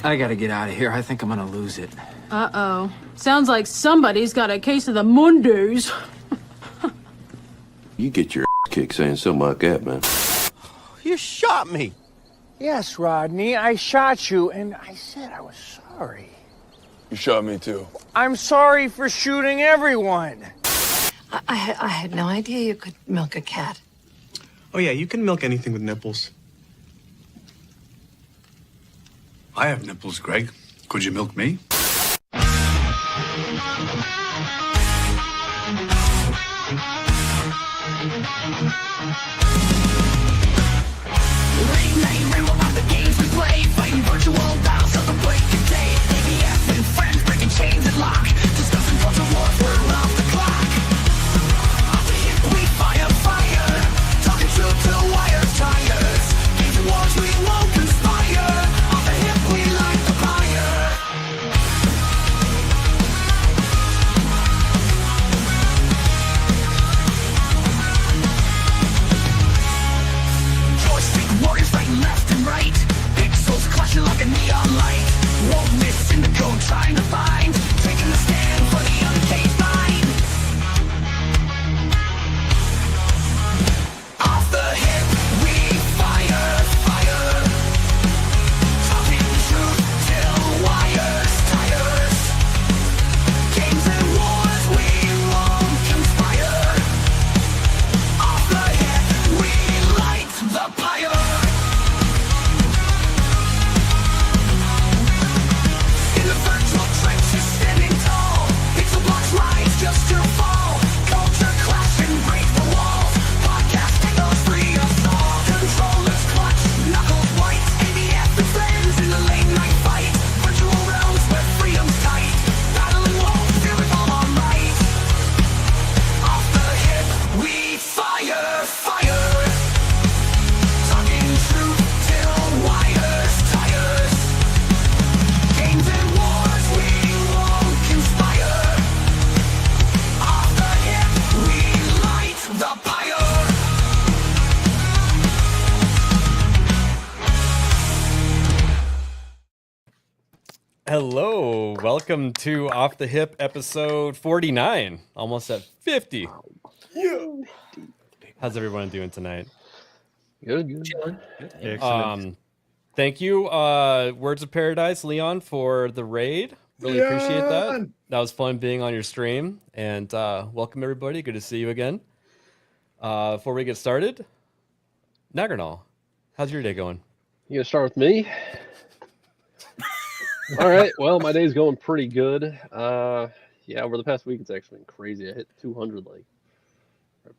I gotta get out of here. I think I'm gonna lose it. Uh-oh. Sounds like somebody's got a case of the Mondays. You get your kicked saying something like that, man. You shot me. Yes, Rodney, I shot you, and I said I was sorry. You shot me too. I'm sorry for shooting everyone. I had no idea you could milk a cat. Oh yeah, you can milk anything with nipples. I have nipples, Greg. Could you milk me? Hello, welcome to Off the Hip episode 49, almost at 50. How's everyone doing tonight? Good. Excellent. Thank you, Words of Paradise, Leon, for the raid. Really appreciate that. That was fun being on your stream, and welcome everybody. Good to see you again. Before we get started, Nagernal, how's your day going? You gonna start with me? All right. Well, my day's going pretty good. Yeah, over the past week, it's actually been crazy. I hit 200 like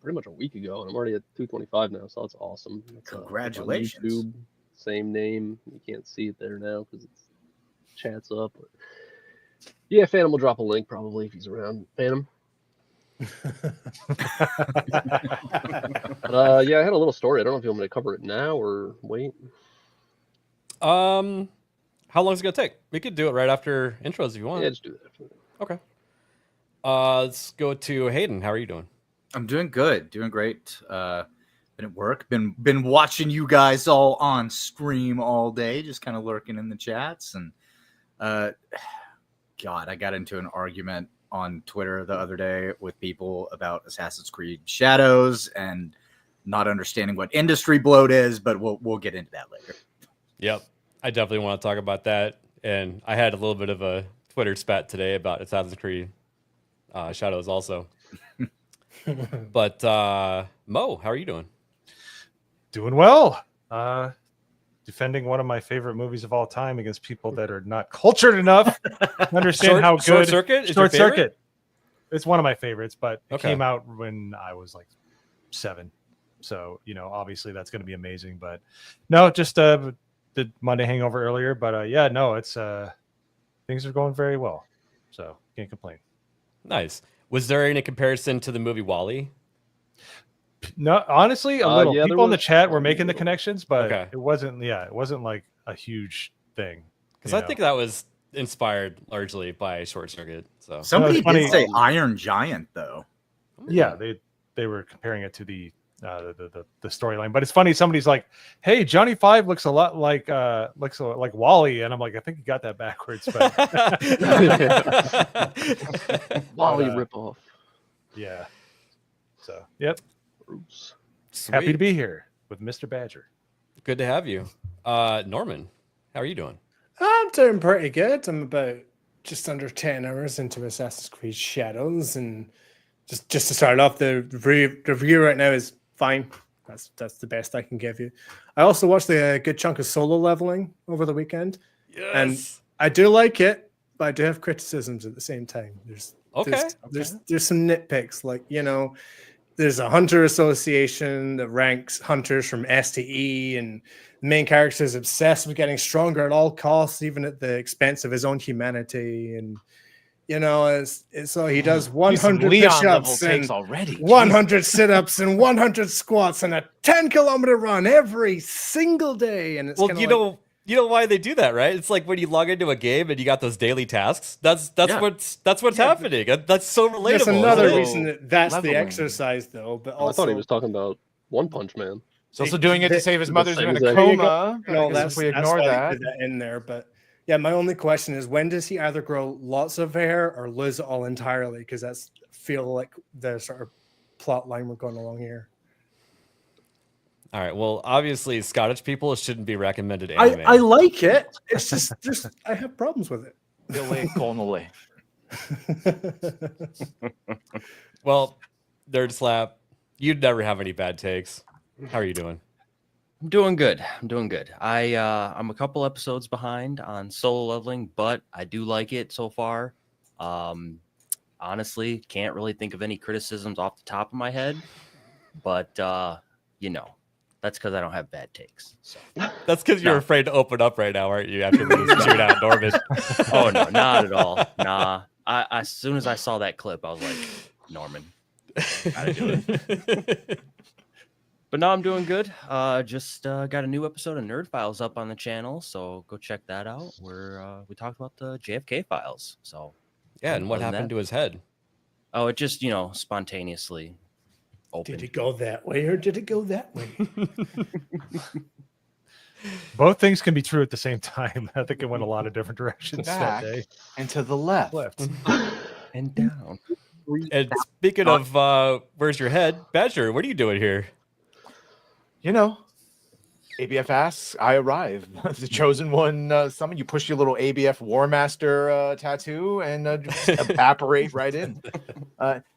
pretty much a week ago, and I'm already at 225 now, so that's awesome. It's, Congratulations. YouTube, same name. You can't see it there now because it's chat's up. But yeah, Phantom will drop a link probably if he's around. Phantom. But yeah, I had a little story. I don't know if you want me to cover it now or wait. How long is it gonna take? We could do it right after intros if you want. Yeah, just do that. Okay. Let's go to Hayden. How are you doing? I'm doing good, doing great. Been at work, been watching you guys all on stream all day, just kind of lurking in the chats. And God, I got into an argument on Twitter the other day with people about Assassin's Creed Shadows and not understanding what industry bloat is, but we'll get into that later. Yep. I definitely want to talk about that. And I had a little bit of a Twitter spat today about Assassin's Creed Shadows also. But Mo, how are you doing? Doing well. Defending one of my favorite movies of all time against people that are not cultured enough to understand how good Short Circuit is your favorite? Circuit. It's one of my favorites, but it Okay. came out when I was like 7. So, obviously that's going to be amazing. But no, just did Monday Hangover earlier. But yeah, no, it's things are going very well. So can't complain. Nice. Was there any comparison to the movie WALL-E? No, honestly, a little. Yeah, People in the chat were making the connections, but Okay. it wasn't like a huge thing. Because I think that was inspired largely by Short Circuit. So Somebody funny. did say Iron Giant, though. Yeah, they were comparing it to the the storyline. But it's funny. Somebody's like, "Hey, Johnny Five looks a lot like Wally," and I'm like, "I think you got that backwards." But Wally ripoff. Yeah. So, yep. Bruce. Happy to be here with Mr. Badger. Good to have you. Norman, how are you doing? I'm doing pretty good. I'm about just under 10 hours into Assassin's Creed Shadows, and just to start off, the review right now is fine. That's the best I can give you. I also watched a good chunk of Solo Leveling over the weekend, and I do like it, but I do have criticisms at the same time. There's some nitpicks, like, you know, there's a hunter association that ranks hunters from S to E, and the main character is obsessed with getting stronger at all costs, even at the expense of his own humanity. And you know, so he does 100 push-ups and already. 100 sit-ups and 100 squats and a 10-kilometer run every single day. And it's you know why they do that, right? It's like when you log into a game and you got those daily tasks. That's what's happening. That's so relatable. That's another reason that's the exercise, though. But also, I thought he was talking about One Punch Man. He's also doing it to save his mother who's in a coma. No, if we ignore that in there. But yeah, my only question is, when does he either grow lots of hair or lose it all entirely? Because that's feel like the sort of plot line we're going along here. All right. Well, obviously, Scottish people shouldn't be recommended anime. I like it. It's just I have problems with it. Well, Nerd Slap, you'd never have any bad takes. How are you doing? I'm doing good. I'm a couple episodes behind on Solo Leveling, but I do like it so far. Honestly, can't really think of any criticisms off the top of my head, but you know, that's because I don't have bad takes. So. That's because you're afraid to open up right now, aren't you? After we shoot out Norman. Oh no, not at all. Nah. As soon as I saw that clip, I was like, Norman, gotta do it. But no, I'm doing good. Just got a new episode of Nerd Files up on the channel, so go check that out. Where we talked about the JFK files. So yeah, and what happened to his head? Oh, it just spontaneously opened. Did it go that way or did it go that way? Both things can be true at the same time. I think it went a lot of different directions that day. And to the left. And down. And speaking of where's your head, Badger, what are you doing here? You know, ABF asks, I arrive. The chosen one summon. You push your little ABF War Master tattoo and just evaporate right in.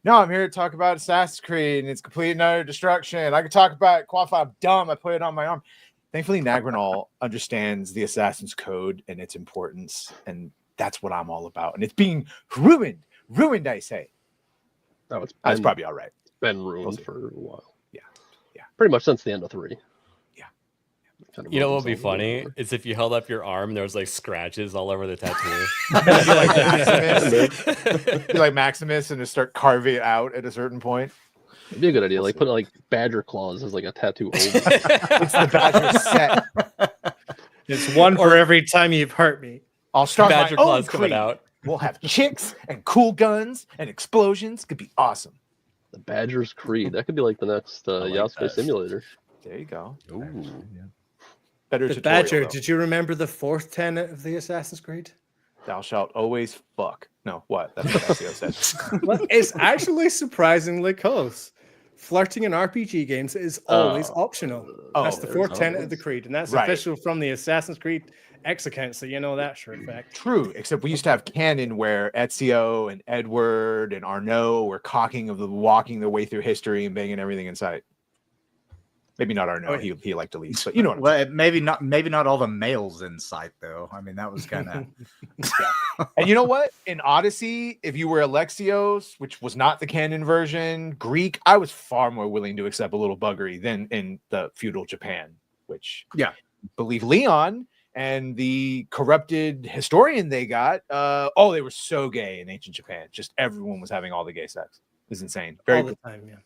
No, I'm here to talk about Assassin's Creed and its complete and utter destruction. I could talk about Qualify. I'm dumb. I put it on my arm. Thankfully, Nagrinol understands the Assassin's Code and its importance, and that's what I'm all about. And it's being ruined, I say. No, that's probably all right. It's been ruined for a while. Yeah. Pretty much since the end of 3. Yeah. You know what would be funny is if you held up your arm and there was like scratches all over the tattoo. Be like Maximus and just start carving it out at a certain point. It'd be a good idea. Like put like badger claws as like a tattoo. It's the badger set. It's one for every time you've hurt me. I'll start badger my claws own coming creed. out. We'll have chicks and cool guns and explosions. Could be awesome. The Badger's Creed. That could be like the next Yasuke Simulator. There you go. Ooh. Yeah. Better The tutorial, Badger, though. did you remember the 4th tenet of the Assassin's Creed? Thou shalt always fuck. No, what? That's what Ezio said. Well, it's actually surprisingly close. Flirting in RPG games is always optional. That's the 4th tenet of the Creed, and that's official from the Assassin's Creed X account, so you know that for a fact. True, except we used to have canon where Ezio and Edward and Arnaud were walking their way through history and banging everything in sight. Maybe not Arnaud. He liked to leave, but you know what I'm saying. Maybe not all the males in sight though. I mean, that was kind of. Yeah. And you know what? In Odyssey, if you were Alexios, which was not the canon version, Greek, I was far more willing to accept a little buggery than in the feudal Japan, which believe Leon and the corrupted historian they got. They were so gay in ancient Japan. Just everyone was having all the gay sex. It's insane. All the time, yeah.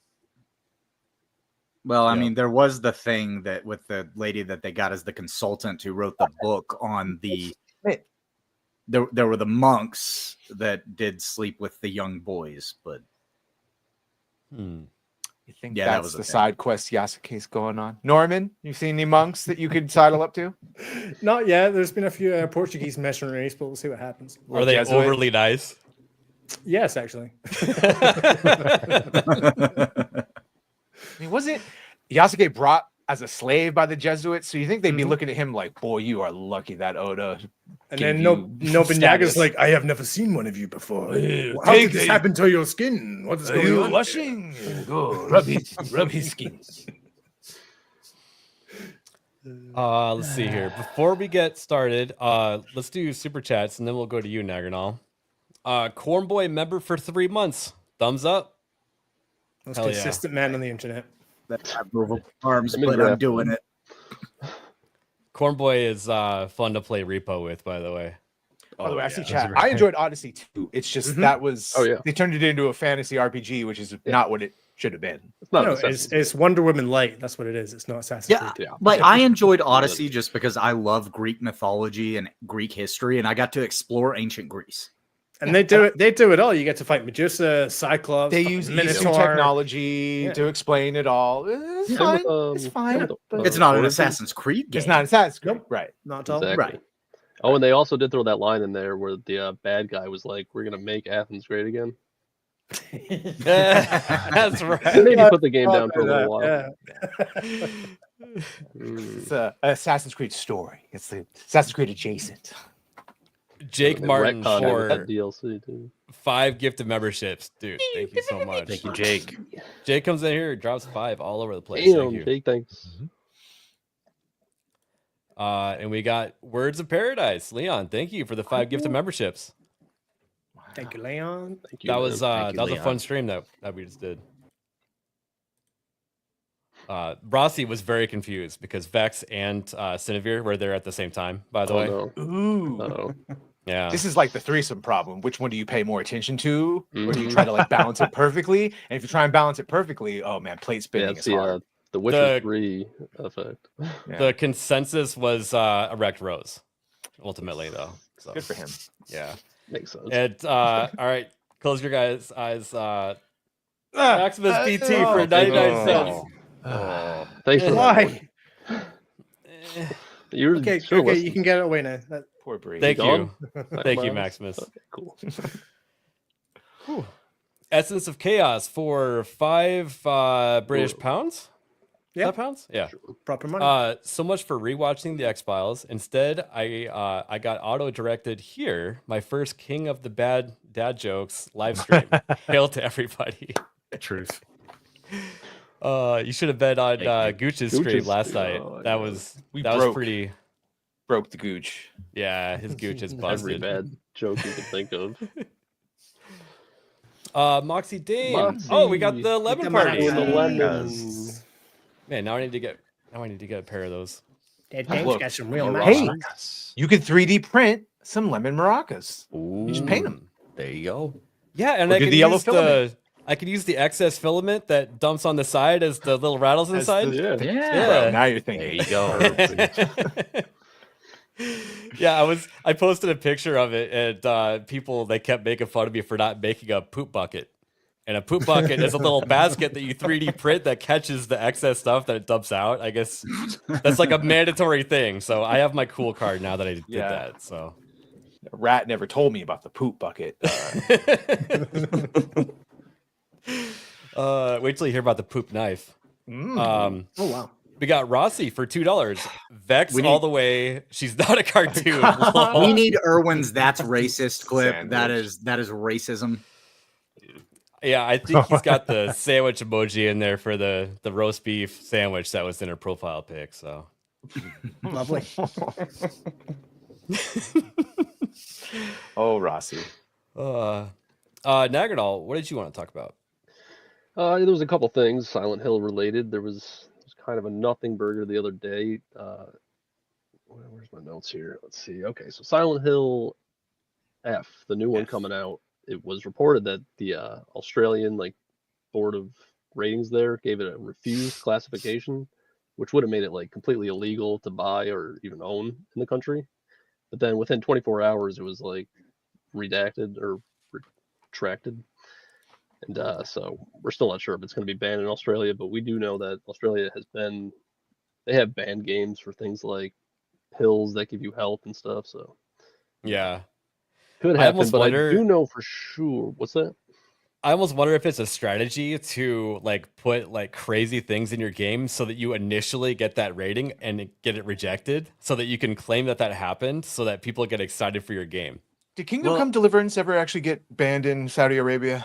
Well, I mean, there was the thing that with the lady that they got as the consultant who wrote the book on the. There were the monks that did sleep with the young boys, but You think Yeah, that that's was a the thing. side quest Yasuke's going on? Norman, you seen any monks that you could sidle up to? Not yet. There's been a few Portuguese missionaries, but we'll see what happens. Are they Jesuit? overly nice? Yes, actually. I mean, wasn't Yasuke brought as a slave by the Jesuits? So you think they'd be looking at him like, boy, you are lucky that Oda. And gave then you Nobunaga's status." like, I have never seen one of you before. How take did this it. happen to your skin? What is Are going you on? washing? Go rub his skins. Let's see here. Before we get started, let's do super chats and then we'll go to you, Nagranal. Cornboy member for 3 months. Thumbs up. Most Hell yeah. consistent man on the internet. That admirable arms, I'm in but I'm draft doing mode. it. Cornboy is fun to play repo with, by the way. By the way, I see yeah. chat. I enjoyed Odyssey too. It's just that was yeah. they turned it into a fantasy RPG, which is not what it should have been. It's not No, Assassin's it's Wonder Woman Light. That's what it is. It's not Assassin's Yeah, Creed. like I enjoyed Odyssey just because I love Greek mythology and Greek history, and I got to explore ancient Greece. And they do it. They do it all. You get to fight Medusa, Cyclops. They use Eastern Minotaur. technology to explain it all. It's Same fine. with, It's fine. but It's not an Origins. Assassin's Creed game. It's not Assassin's Creed, Nope. right? Not at all. Exactly. Right. Oh, and they also did throw that line in there where the bad guy was like, "We're gonna make Athens great again." That's right. Maybe put the game down for a little while. Yeah. It's an Assassin's Creed story. It's the Assassin's Creed adjacent. Jake They Martin retconned it with that for DLC too. 5 gifted memberships. Dude, thank you so much. Thank you, Jake. Jake comes in here, drops 5 all over the place. Damn, Thank you. Jake, thanks. And we got Words of Paradise. Leon, thank you for the 5 gifted memberships. Thank you, Leon. Thank you. That man. was Thank you, that was a Leon. fun stream that we just did. Rossi was very confused because Vex and Cinevere were there at the same time, by the way. no. Ooh. Uh-oh. Yeah. This is like the threesome problem. Which one do you pay more attention to? Or do you try to like balance it perfectly? And if you try and balance it perfectly, oh man, plate Yeah, spinning it's is hard. the Witcher The- 3 effect. Yeah. The consensus was Erect Rose, ultimately, though. So, Good for him. yeah. Makes sense. And all right, close your guys' eyes. Maximus BT for 99 cents. Thanks for that. Why? You're Okay, sure okay, listening. you can get it away now. Poor Bree. Thank you. Gone? Thank you, Miles? Maximus. Okay, cool. Whew. Essence of Chaos for 5 British pounds? Is Yeah. that pounds? Yeah. Proper money. So much for rewatching the X-Files. Instead, I got auto-directed here, my first King of the Bad Dad Jokes live stream. Hail to everybody. Truth. You should have been on Gooch's stream Gooch's last stream. night. Oh, That yeah. was We that was broke. pretty. Broke the gooch. Yeah, his Gooch is Every busted. bad joke you can think of. Moxie Dame. Moxie. Oh, we got the lemon party. Doing the lemon. Man, now I need to get a pair of those. That Look, Dave's got some real Hey, nice. you can 3D print some lemon maracas. You just paint them. There you go. Yeah, and Or I do could the yellow use filament. I could use the excess filament that dumps on the side as the little rattles As inside. Yeah. Yeah. Bro, now you're There thinking. you go. Yeah, I posted a picture of it, and people they kept making fun of me for not making a poop bucket. And a poop bucket is a little basket that you 3D print that catches the excess stuff that it dumps out. I guess that's like a mandatory thing. So I have my cool card now that I did Yeah. that. So Rat never told me about the poop bucket. wait till you hear about the poop knife. Oh wow. We got Rossi for $2. Vex We all need- the way. She's not a cartoon. We need Irwin's "That's Racist" clip. Sandwich. That is racism. Yeah, I think he's got the sandwich emoji in there for the roast beef sandwich that was in her profile pic. So Lovely. Oh, Rossi. Nagardal, what did you want to talk about? There was a couple things Silent Hill related. There was kind of a nothing burger the other day. Where's my notes here? Let's see. Okay, so Silent Hill F, the new one coming out. It was reported that the Australian board of ratings there gave it a refused classification, which would have made it completely illegal to buy or even own in the country. But then within 24 hours, it was redacted or retracted. And so we're still not sure if it's going to be banned in Australia, but we do know that Australia they have banned games for things like pills that give you health and stuff. So Yeah. could I happen, almost but wonder- I do know for sure. What's that? I almost wonder if it's a strategy to like put like crazy things in your game so that you initially get that rating and get it rejected so that you can claim that happened so that people get excited for your game. Did Kingdom Come Deliverance ever actually get banned in Saudi Arabia?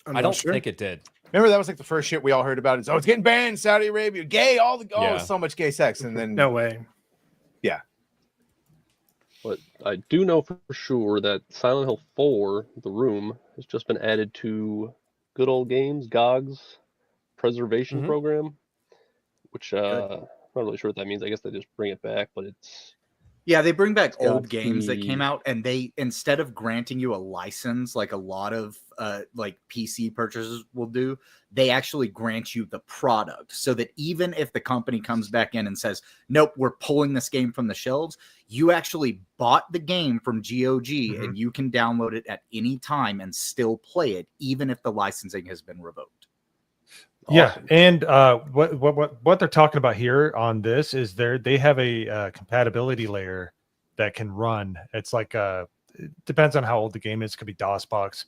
I don't think it did. Remember that was like the first shit we all heard about. Is it's getting banned, Saudi Arabia, gay, Yeah. so much gay sex, and then No way. yeah. But I do know for sure that Silent Hill 4, The Room, has just been added to Good Old Games, GOG's preservation Mhm. program, which I'm not really sure what that means. I guess they just bring it back, but it's... Yeah, they bring back got old games that came the- out, and they, instead of granting you a license like a lot of like PC purchasers will do, they actually grant you the product, so that even if the company comes back in and says, "Nope, we're pulling this game from the shelves," you actually bought the game from GOG, and you can download it at any time and still play it, even if the licensing has been revoked. Yeah, and what they're talking about here on this is they have a compatibility layer that can run. It's like it depends on how old the game is. Could be DOSBox,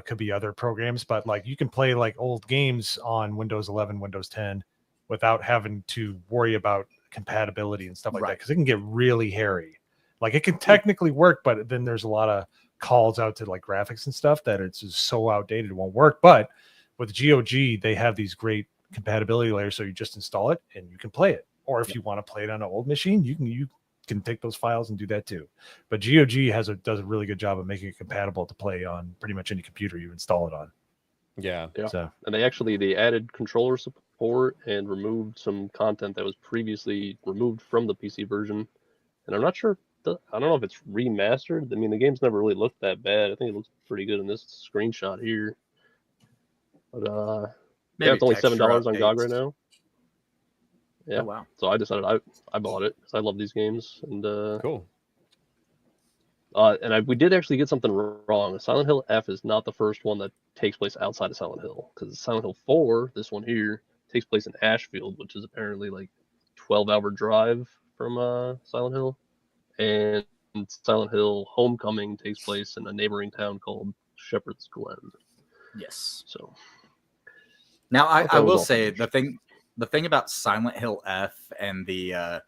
could be other programs, but like you can play like old games on Windows 11, Windows 10 without having to worry about compatibility and stuff like that, because it can get really hairy. Like it can technically work, but then there's a lot of calls out to like graphics and stuff that it's just so outdated it won't work. But with GOG, they have these great compatibility layers, so you just install it and you can play it. Or if you want to play it on an old machine, you can take those files and do that too. But GOG does a really good job of making it compatible to play on pretty much any computer you install it on. Yeah. So, and they added controller support and removed some content that was previously removed from the PC version. And I'm not sure. I don't know if it's remastered. I mean, the game's never really looked that bad. I think it looks pretty good in this screenshot here. But yeah, it's only $7 on GOG right now. Yeah. Oh, wow. So I decided I bought it because I love these games, and cool. And we did actually get something wrong. Silent Hill F is not the first one that takes place outside of Silent Hill, because Silent Hill 4, this one here, takes place in Ashfield, which is apparently like 12-hour drive from Silent Hill, and Silent Hill Homecoming takes place in a neighboring town called Shepherd's Glen. Yes. So now I will say the thing about Silent Hill F and the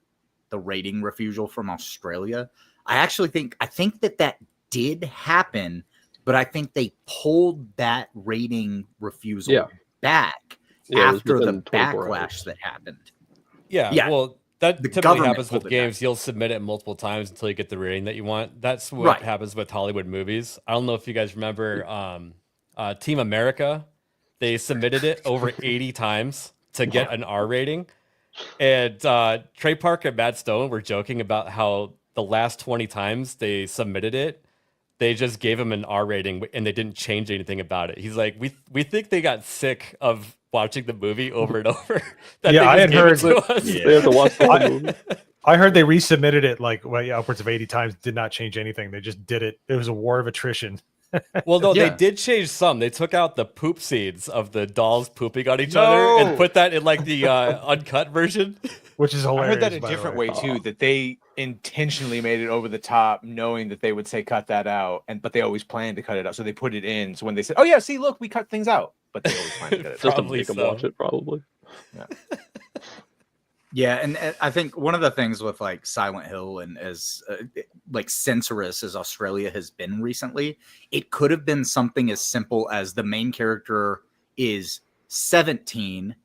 rating refusal from Australia, I think that did happen, but I think they pulled that rating refusal back after the backlash that happened. Yeah. Well, that the typically government happens with pulled it games. You'll submit it multiple times until you get the rating that you want. That's what happens with Hollywood movies. I don't know if you guys remember Team America. They submitted it over 80 times to get an R rating. And Trey Parker and Matt Stone were joking about how the last 20 times they submitted it, they just gave him an R rating and they didn't change anything about it. He's like, we think they got sick of watching the movie over and over. I had heard they have to watch the whole movie. I heard they resubmitted it like upwards of 80 times, did not change anything. They just did it. It was a war of attrition. Well, no, they did change some. They took out the poop scenes of the dolls pooping on each other and put that in like the uncut version, which is hilarious. I heard that a different way too. That they intentionally made it over the top, knowing that they would say cut that out, but they always planned to cut it out, so they put it in. So when they said, "Oh yeah, see, look, we cut things out," but they always planned to cut it just out. to make them watch it, probably. Yeah. Yeah, and I think one of the things with like Silent Hill and as like censorious as Australia has been recently, it could have been something as simple as the main character is 17,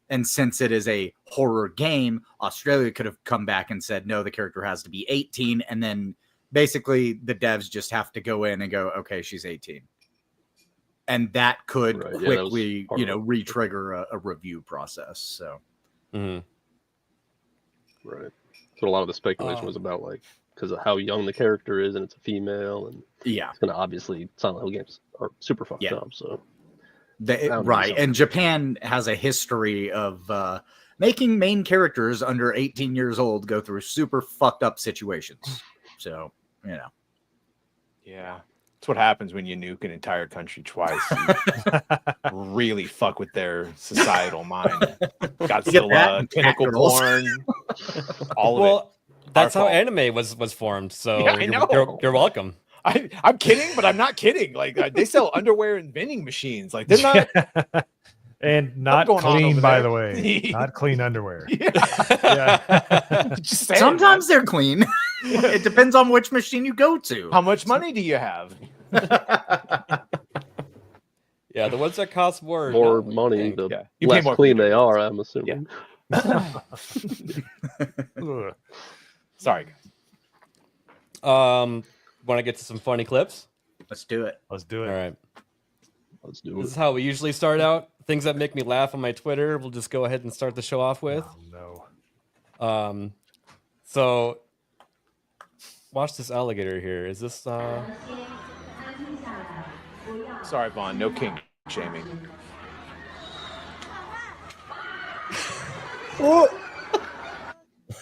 and since it is a horror game, Australia could have come back and said, no, the character has to be 18, and then basically the devs just have to go in and go, okay, she's 18. And that could quickly, re-trigger a review process. So Right. So a lot of the speculation was about like because of how young the character is and it's a female, and it's gonna obviously Silent Hill games are super fucked up. So and Japan has a history of making main characters under 18 years old go through super fucked up situations. So Yeah. That's what happens when you nuke an entire country twice. You really fuck with their societal mind. Godzilla, pinnacle porn, all of it. Well, that's Our how fault. anime was formed. So Yeah, I know. you're welcome. I'm kidding, but I'm not kidding. Like they sell underwear and vending machines. Like they're not. And not going on clean, over by there? the way. Not clean underwear. Yeah. Just saying, Sometimes they're clean. It depends on which machine you go to. How much money do you have? Yeah, the ones that cost more money, the Yeah. You pay less more for clean the they are, I'm assuming. Ugh. Sorry, guys. Want to get to some funny clips? Let's do it. Let's do it. All right. Let's do This it. is how we usually start out. Things that make me laugh on my Twitter. We'll just go ahead and start the show off with. Oh, no. So watch this alligator here. Is this Sorry, Vaughn. No king shaming.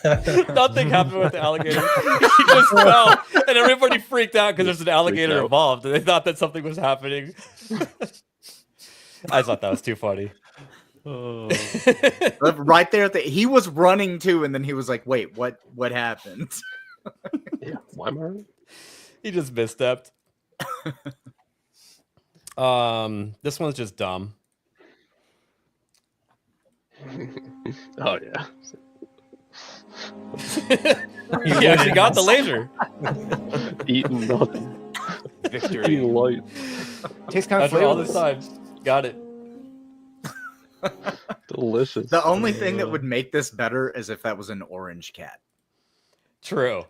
Nothing happened with the alligator. He just fell, and everybody freaked out because there's an alligator involved, and they thought that something was happening. I thought that was too funny. Oh. Right there, he was running too, and then he was like, "Wait, what happened?" Yeah, why am I? He just misstepped. This one's just dumb. Oh yeah. He actually got the laser. Eating nothing. Victory. Eating light. Tastes kind of After all this flavorless. time, got it. Delicious. The only thing that would make this better is if that was an orange cat. True.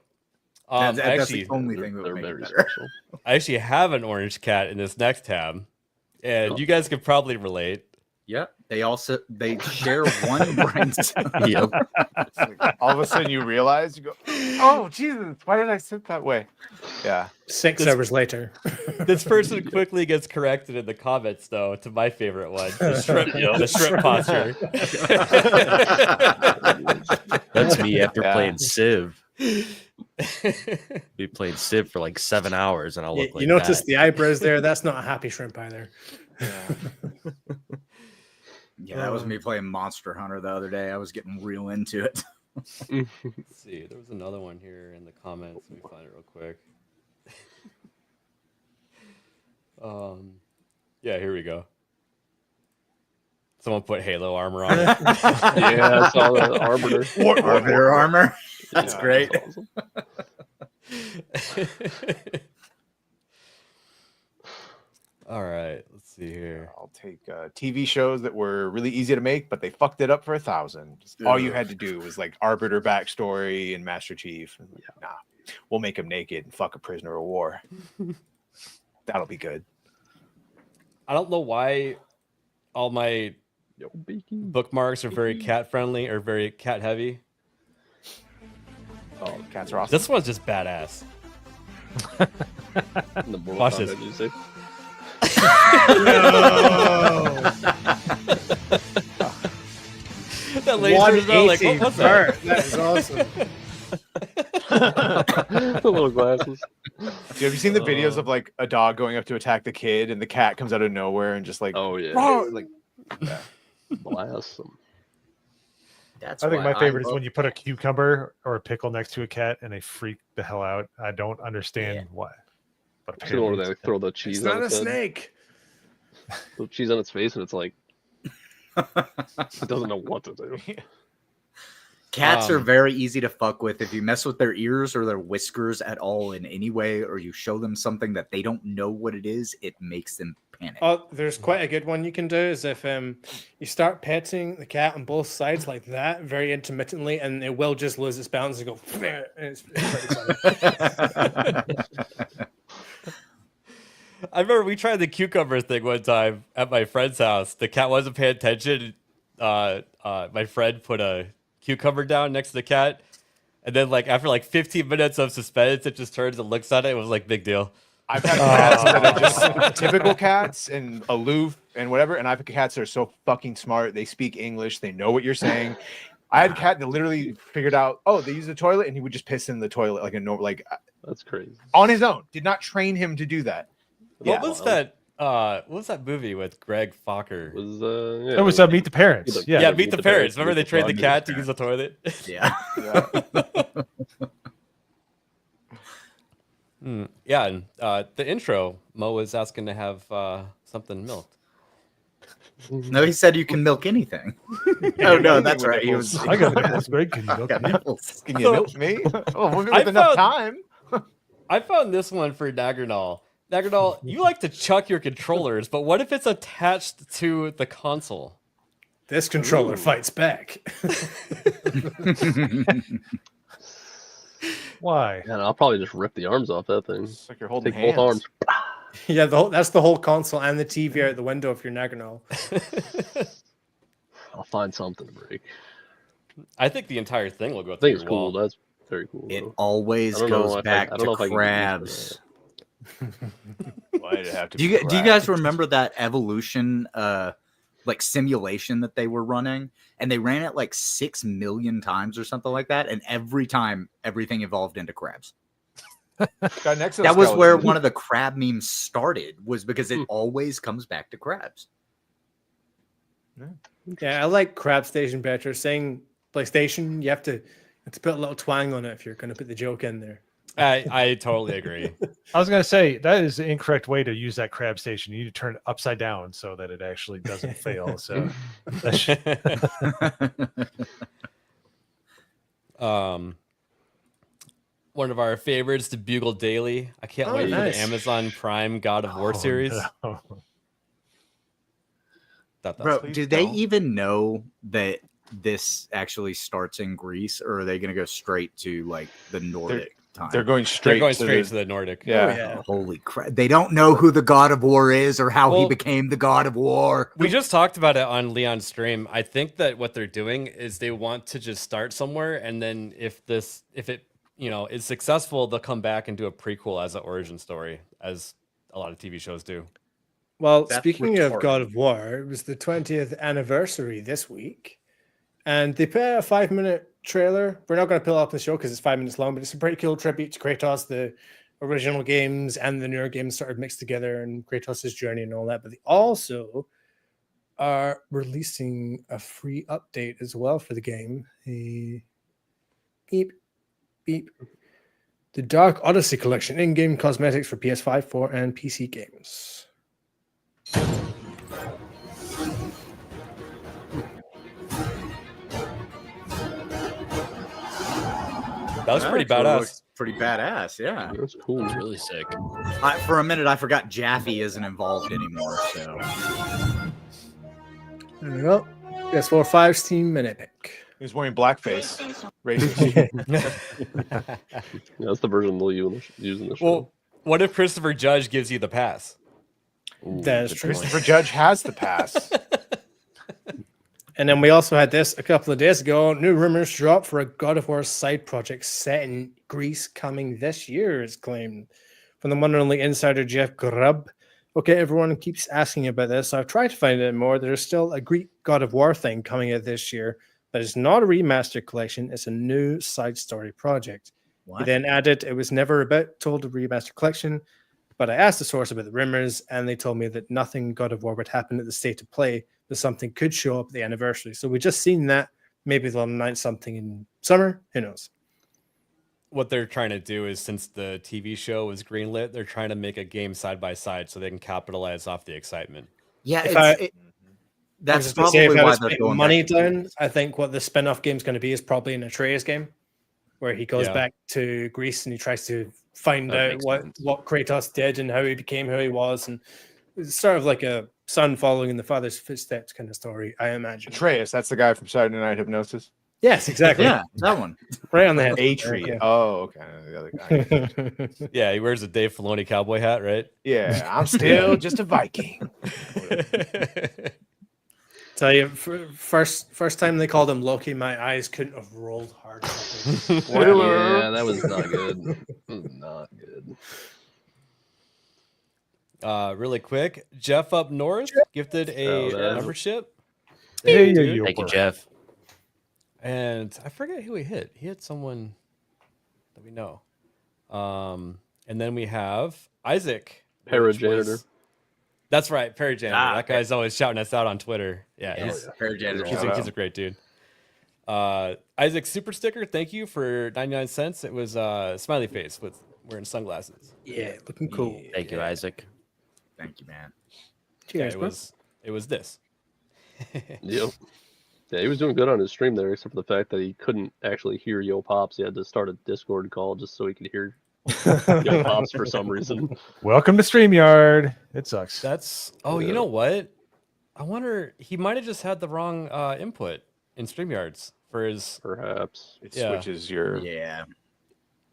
That's actually, the only thing that They're would make very it better. special. I actually have an orange cat in this next tab, and you guys could probably relate. Yep. They share one brain cell. Yep. All of a sudden, you realize you go, "Oh Jesus, why did I sit that way?" Yeah. 6 hours later. This person quickly gets corrected in the comments, though, to my favorite one, the shrimp posture. That's me after Yeah. playing Civ. We played Civ for like 7 hours, and I'll look like You notice that. the eyebrows there? That's not a happy shrimp either. Yeah, that was me playing Monster Hunter the other day. I was getting real into it. Let's see, there was another one here in the comments. Let me find it real quick. Yeah, here we go. Someone put Halo armor on it. Yeah, I saw the arbiter. Arbiter armor. That's Yeah, great. that's awesome. All right, let's see here. I'll take TV shows that were really easy to make, but they fucked it up for 1,000. All you had to do was like Arbiter backstory and Master Chief. And nah, we'll make him naked and fuck a prisoner of war. That'll be good. I don't know why all my bookmarks are very cat friendly or very cat heavy. Oh, cats are awesome. This one's just badass. Watch this. Music. That laser is like, what's that? That is awesome. The little glasses. Dude, have you seen the videos of like a dog going up to attack the kid and the cat comes out of nowhere and just like, oh yeah, like yeah. Blast them. That's I think why my favorite is love- when you put a cucumber or a pickle next to a cat and they freak the hell out. I don't understand why. But Or apparently they throw the cheese It's on not a its head. snake. The cheese on its face, and it's like it doesn't know what to do. Cats are very easy to fuck with. If you mess with their ears or their whiskers at all in any way, or you show them something that they don't know what it is, it makes them panic. Oh, there's quite a good one you can do is if you start petting the cat on both sides like that, very intermittently, and it will just lose its balance and go. And it's pretty funny. I remember we tried the cucumber thing one time at my friend's house. The cat wasn't paying attention. My friend put a cucumber down next to the cat, and then like after like 15 minutes of suspense, it just turns and looks at it. It was like big deal. I've had cats that are just typical cats and aloof and whatever, and I've had cats that are so fucking smart. They speak English. They know what you're saying. I had a cat that literally figured out, oh, they use the toilet, and he would just piss in the toilet like a normal, like That's crazy. on his own. Did not train him to do that. What was that? What was that movie with Greg Fokker? It was Meet the Parents. Yeah, Meet the Parents. Remember they trained the cat to use the toilet? Yeah. Yeah, and the intro, Mo was asking to have something milked. No, he said you can milk anything. Oh no, that's right. He was. I got nipples. Greg can milk me. Can you milk me? Oh, with enough time. I found this one for Naggernall. Naggernall, you like to chuck your controllers, but what if it's attached to the console? This controller fights back. Why? Yeah, I'll probably just rip the arms off that thing. It's like you're holding Take both arms. Yeah, that's the whole console and the TV out the window if you're Naggernall. I'll find something to break. I think the entire thing will go I through think it's your cool. wall. That's very cool. It though. always I don't know goes if I back don't know to if I can get used to crabs. Why'd it have to Do be you guys crabs? remember that evolution like simulation that they were running? And they ran it like 6 million times or something like that, and every time everything evolved into crabs. Got an That was where exoskeleton. one of the crab memes started, was because it always comes back to crabs. Yeah, I like Crab Station better. Saying PlayStation, you have to put a little twang on it if you're going to put the joke in there. I totally agree. I was gonna say that is the incorrect way to use that crab station. You need to turn it upside down so that it actually doesn't fail. So, one of our favorites, the Bugle Daily. I can't wait for the Amazon Prime God of War series. no. Bro, do they even know that this actually starts in Greece, or are they going to go straight to like the Nordic time? They're going straight. to the Nordic. Yeah. Holy crap! They don't know who the God of War is or how he Well, became the God of War. We just talked about it on Leon's stream. I think that what they're doing is they want to just start somewhere, and then if it is successful, they'll come back and do a prequel as an origin story, as a lot of TV shows do. Well, That's speaking of retarded. God of War, it was the 20th anniversary this week, and they put out a 5-minute trailer. We're not going to pull it up the show because it's 5 minutes long, but it's a pretty cool tribute to Kratos, the original games and the newer games sort of mixed together, and Kratos' journey and all that. But they also are releasing a free update as well for the game. Beep. The Dark Odyssey Collection, in-game cosmetics for PS5, 4, and PC games. That was pretty Actually badass. looks pretty badass, yeah. That's cool. It's really sick. For a minute, I forgot Jaffe isn't involved anymore. So There we go. PS4 5 Steam Minute Pick. He was wearing blackface. Racist. That's the version they'll use in the show. Well, what if Christopher Judge gives you the pass? Ooh, That is good true. point. Christopher Judge has the pass. And then we also had this a couple of days ago. New rumors drop for a God of War side project set in Greece coming this year, is claimed from the one and only insider Jeff Grubb. Okay, everyone keeps asking about this. So I've tried to find out more. There's still a Greek God of War thing coming out this year, but it's not a remaster collection. It's a new side story project. He then added, it was never told a remaster collection, but I asked the source about the rumors, and they told me that nothing God of War would happen at the state of play, but something could show up at the anniversary. So we just seen that. Maybe they'll announce something in summer. Who knows? What they're trying to do is, since the TV show was greenlit, they're trying to make a game side by side so they can capitalize off the excitement. yeah, If that's I was gonna say, probably if I why was they're putting going money back to down. Greece. I think what the spin-off game is going to be is probably an Atreus game, where he goes Yeah. back to Greece and he tries to find That out makes what sense. Kratos did and how he became who he was, and it's sort of like a son following in the father's footsteps kind of story, I imagine. Atreus, that's the guy from Saturday Night Hypnosis. Yes, exactly. Yeah, that one. Right on the head. Atreus. Yeah. Oh, okay. The other guy. Yeah, he wears a Dave Filoni cowboy hat, right? Yeah, I'm still just a Viking. Tell you, first time they called him Loki, my eyes couldn't have rolled harder. Yeah, that was not good. That was not good. Really quick, Jeff up north gifted a Shout out. membership. Hey, Dude. Thank you, Jeff. And I forget who he hit. He hit someone that we know. And then we have Isaac Parajanitor. That's right, Parajanitor. That okay. guy's always shouting us out on Twitter. Yeah, Yes, Parajanitor. he's a great dude. Isaac Super Sticker, thank you for 99 cents. It was smiley face with wearing sunglasses. Yeah, looking cool. Thank you, Isaac. Thank you, man. Cheers, yeah, bro. it was this. Yep. Yeah, he was doing good on his stream there, except for the fact that he couldn't actually hear Yo Pops. He had to start a Discord call just so he could hear Yo Pops for some reason. Welcome to StreamYard. It sucks. That's you know what? I wonder he might have just had the wrong input in StreamYards for his perhaps. It switches your Yeah.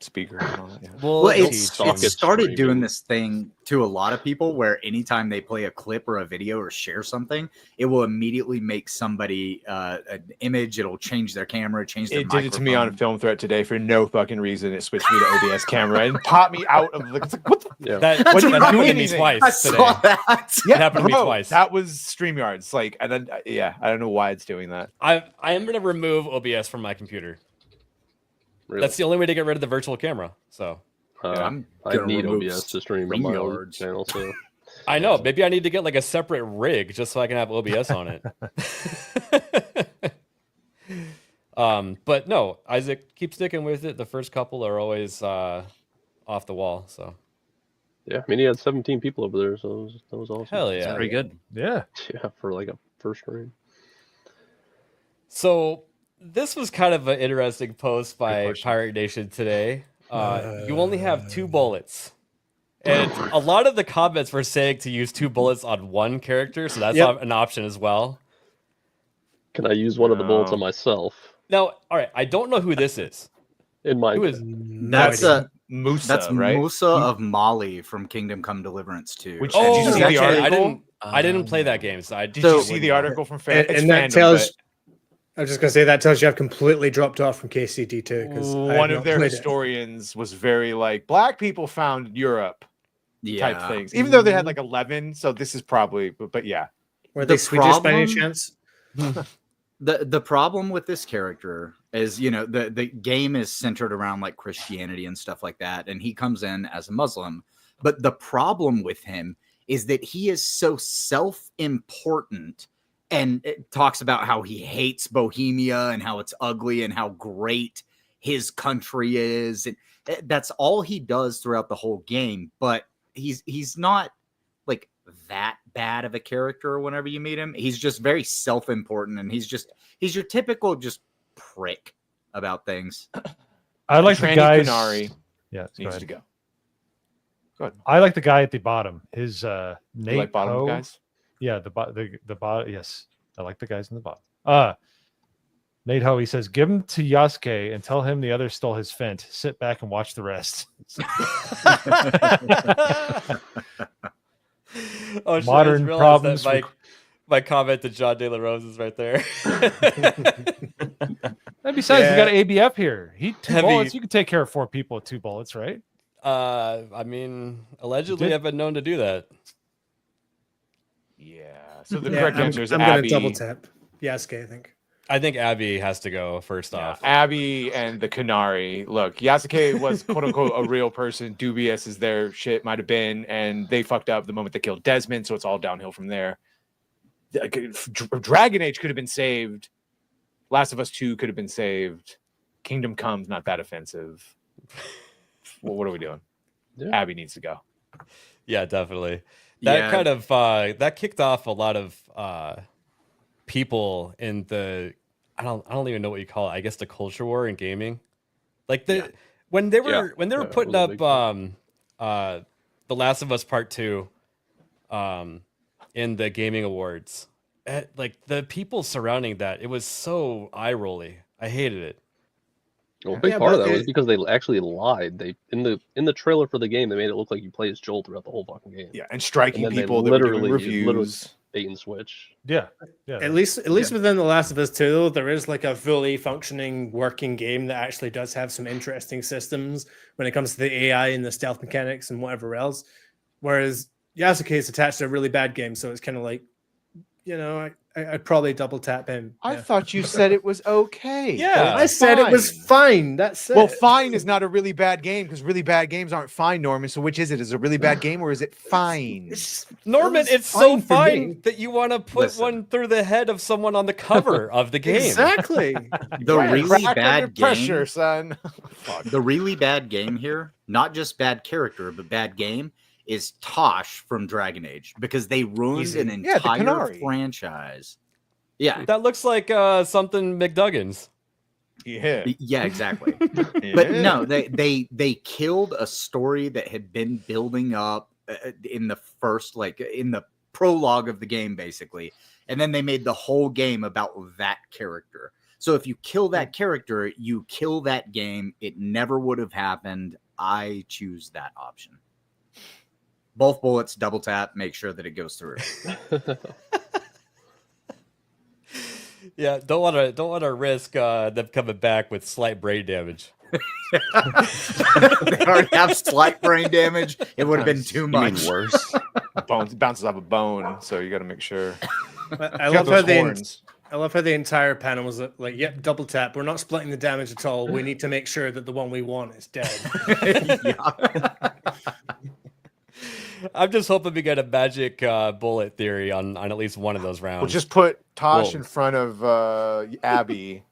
speaker and all that. Yeah. Well, it's Socket started doing streaming. this thing to a lot of people where anytime they play a clip or a video or share something, it will immediately make somebody an image. It'll change their camera, change their It did it to me on a microphone. film threat today for no fucking reason. It switched me to OBS camera and popped me out of the. It's like, what the? Yeah. That What did happened you do to me anything? twice I today. saw that. It happened to me bro, twice. That was StreamYards. Like, and then I don't know why it's doing that. I am gonna remove OBS from my computer. Really. That's the only way to get rid of the virtual camera. So I'm I gonna need remove OBS to stream on my own StreamYards. channel, so I know maybe I need to get like a separate rig just so I can have OBS on it. But no, Isaac, keep sticking with it. The first couple are always off the wall. So yeah. I mean, he had 17 people over there, so that was awesome. hell yeah. Pretty good. Yeah. Yeah, for like a first stream. So this was kind of an interesting post by Pirate Nation today. You only have 2 bullets. And a lot of the comments were saying to use 2 bullets on one character, so that's an option as well. Can I use one of the bullets on myself? Now, all right, I don't know who this is. In my Who is That's Musa, That's right? Musa of Mali from Kingdom Come Deliverance 2. Which- Oh, Did you see the actually, article? I didn't play that game, so I Did you see the article from fan? It's And that fandom, tells. but I was just gonna say that tells you I've completely dropped off from KCD2 because one of their historians was very like black people found Europe type things, even though they had like 11. So this is probably, but yeah. Were they Swedish by any problem- chance? The problem with this character is, you know, the game is centered around like Christianity and stuff like that, and he comes in as a Muslim. But the problem with him is that he is so self-important, and it talks about how he hates Bohemia and how it's ugly and how great his country is, and that's all he does throughout the whole game. But he's not like that bad of a character whenever you meet him. He's just very self-important, and he's your typical just prick about things. I like the Tranny guys. Kunari Yeah, go needs ahead. to go. Go ahead. I like the guy at the bottom. His You Nate like bottom Ho. guys? Yeah, the bottom. Yes, I like the guys in the bottom. Nate Ho. He says, "Give him to Yasuke and tell him the other stole his fent. Sit back and watch the rest." Oh, shit, Modern I just realized problems that my comment to John De La Rose is right there. And besides, we got ABF here. Two Heavy. bullets. You can take care of 4 people with 2 bullets, right? I mean, allegedly, I've been known to do that. Yeah. So the Yeah, correct I'm answer is gonna Abby. double tap. Yasuke, I think. I think Abby has to go first off. Abby and the Kunari. Look, Yasuke was quote unquote a real person. Dubious as their shit might have been, and they fucked up the moment they killed Desmond, so it's all downhill from there. Dragon Age could have been saved. Last of Us 2 could have been saved. Kingdom Come's not that offensive. Well, what are we doing? Yeah. Abby needs to go. Yeah, definitely. That kind of that kicked off a lot of people in the I don't even know what you call it. I guess the culture war in gaming. Like when they were putting up The Last of Us Part 2 in the gaming awards. Like the people surrounding that, it was so eye-rolly. I hated it. Well, a big part of that was because they actually lied. They in the trailer for the game, they made it look like you play as Joel throughout the whole fucking game. Yeah, and striking then they people that were doing literally reviews. bait and switch. Yeah. At least within The Last of Us 2, though, there is like a fully functioning working game that actually does have some interesting systems when it comes to the AI and the stealth mechanics and whatever else. Whereas Yasuke is attached to a really bad game, so it's kind of like, you know, I'd probably double tap him. I yeah. thought you said it was okay. Yeah. I said it was fine. That's it. Well, fine is not a really bad game because really bad games aren't fine, Norman. So which is it? Is it a really bad game or is it fine? Norman, it's so fine for me. fine that you want to put one through the head of someone on the cover of the game. Exactly. The really Crack bad under game, pressure, son. the really bad game here, not just bad character, but bad game, is Tosh from Dragon Age because they ruined an Yeah, the entire Canary. franchise. Yeah, That looks like something McDuggan's. Yeah. yeah, exactly. But no, they killed a story that had been building up in the first, like in the prologue of the game, basically, and then they made the whole game about that character. So if you kill that character, you kill that game. It never would have happened. I choose that option. Both bullets, double tap, make sure that it goes through. Yeah, don't want to risk them coming back with slight brain damage. They already have slight brain damage. It would have been too much. worse. Bounces off a bone, so you got to make sure. I love how the entire panel was like, "Yep, double tap. We're not splitting the damage at all. We need to make sure that the one we want is dead." I'm just hoping we get a magic bullet theory on at least one of those rounds. We'll just put Tosh Whoa. in front of Abby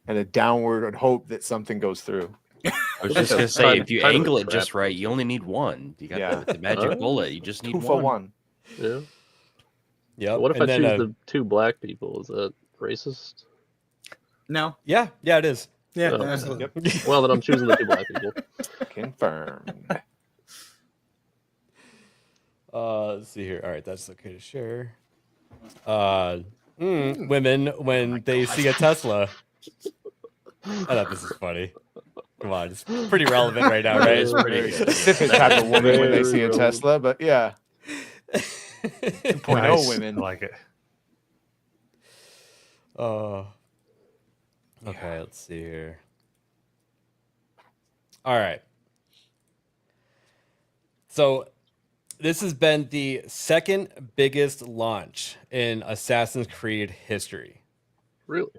and a downward and hope that something goes through. I was just gonna say, if you angle it just right, you only need one. You got the magic bullet. You just need 2 for 1. Yeah. Yeah. What if I choose the 2 black people? Is that racist? No. Yeah, it is. Yeah, Oh, absolutely. yep. Well, then I'm choosing the 2 black people. Confirmed. Let's see here. All right, that's okay to share. Women when they see a Tesla. I thought this is funny. Come on, it's pretty relevant right now, right? It's pretty good. Specific type of woman when they see a Tesla, but yeah. 2.0 Nice. women. I like it. Okay, let's see here. All right. So this has been the second biggest launch in Assassin's Creed history. Really?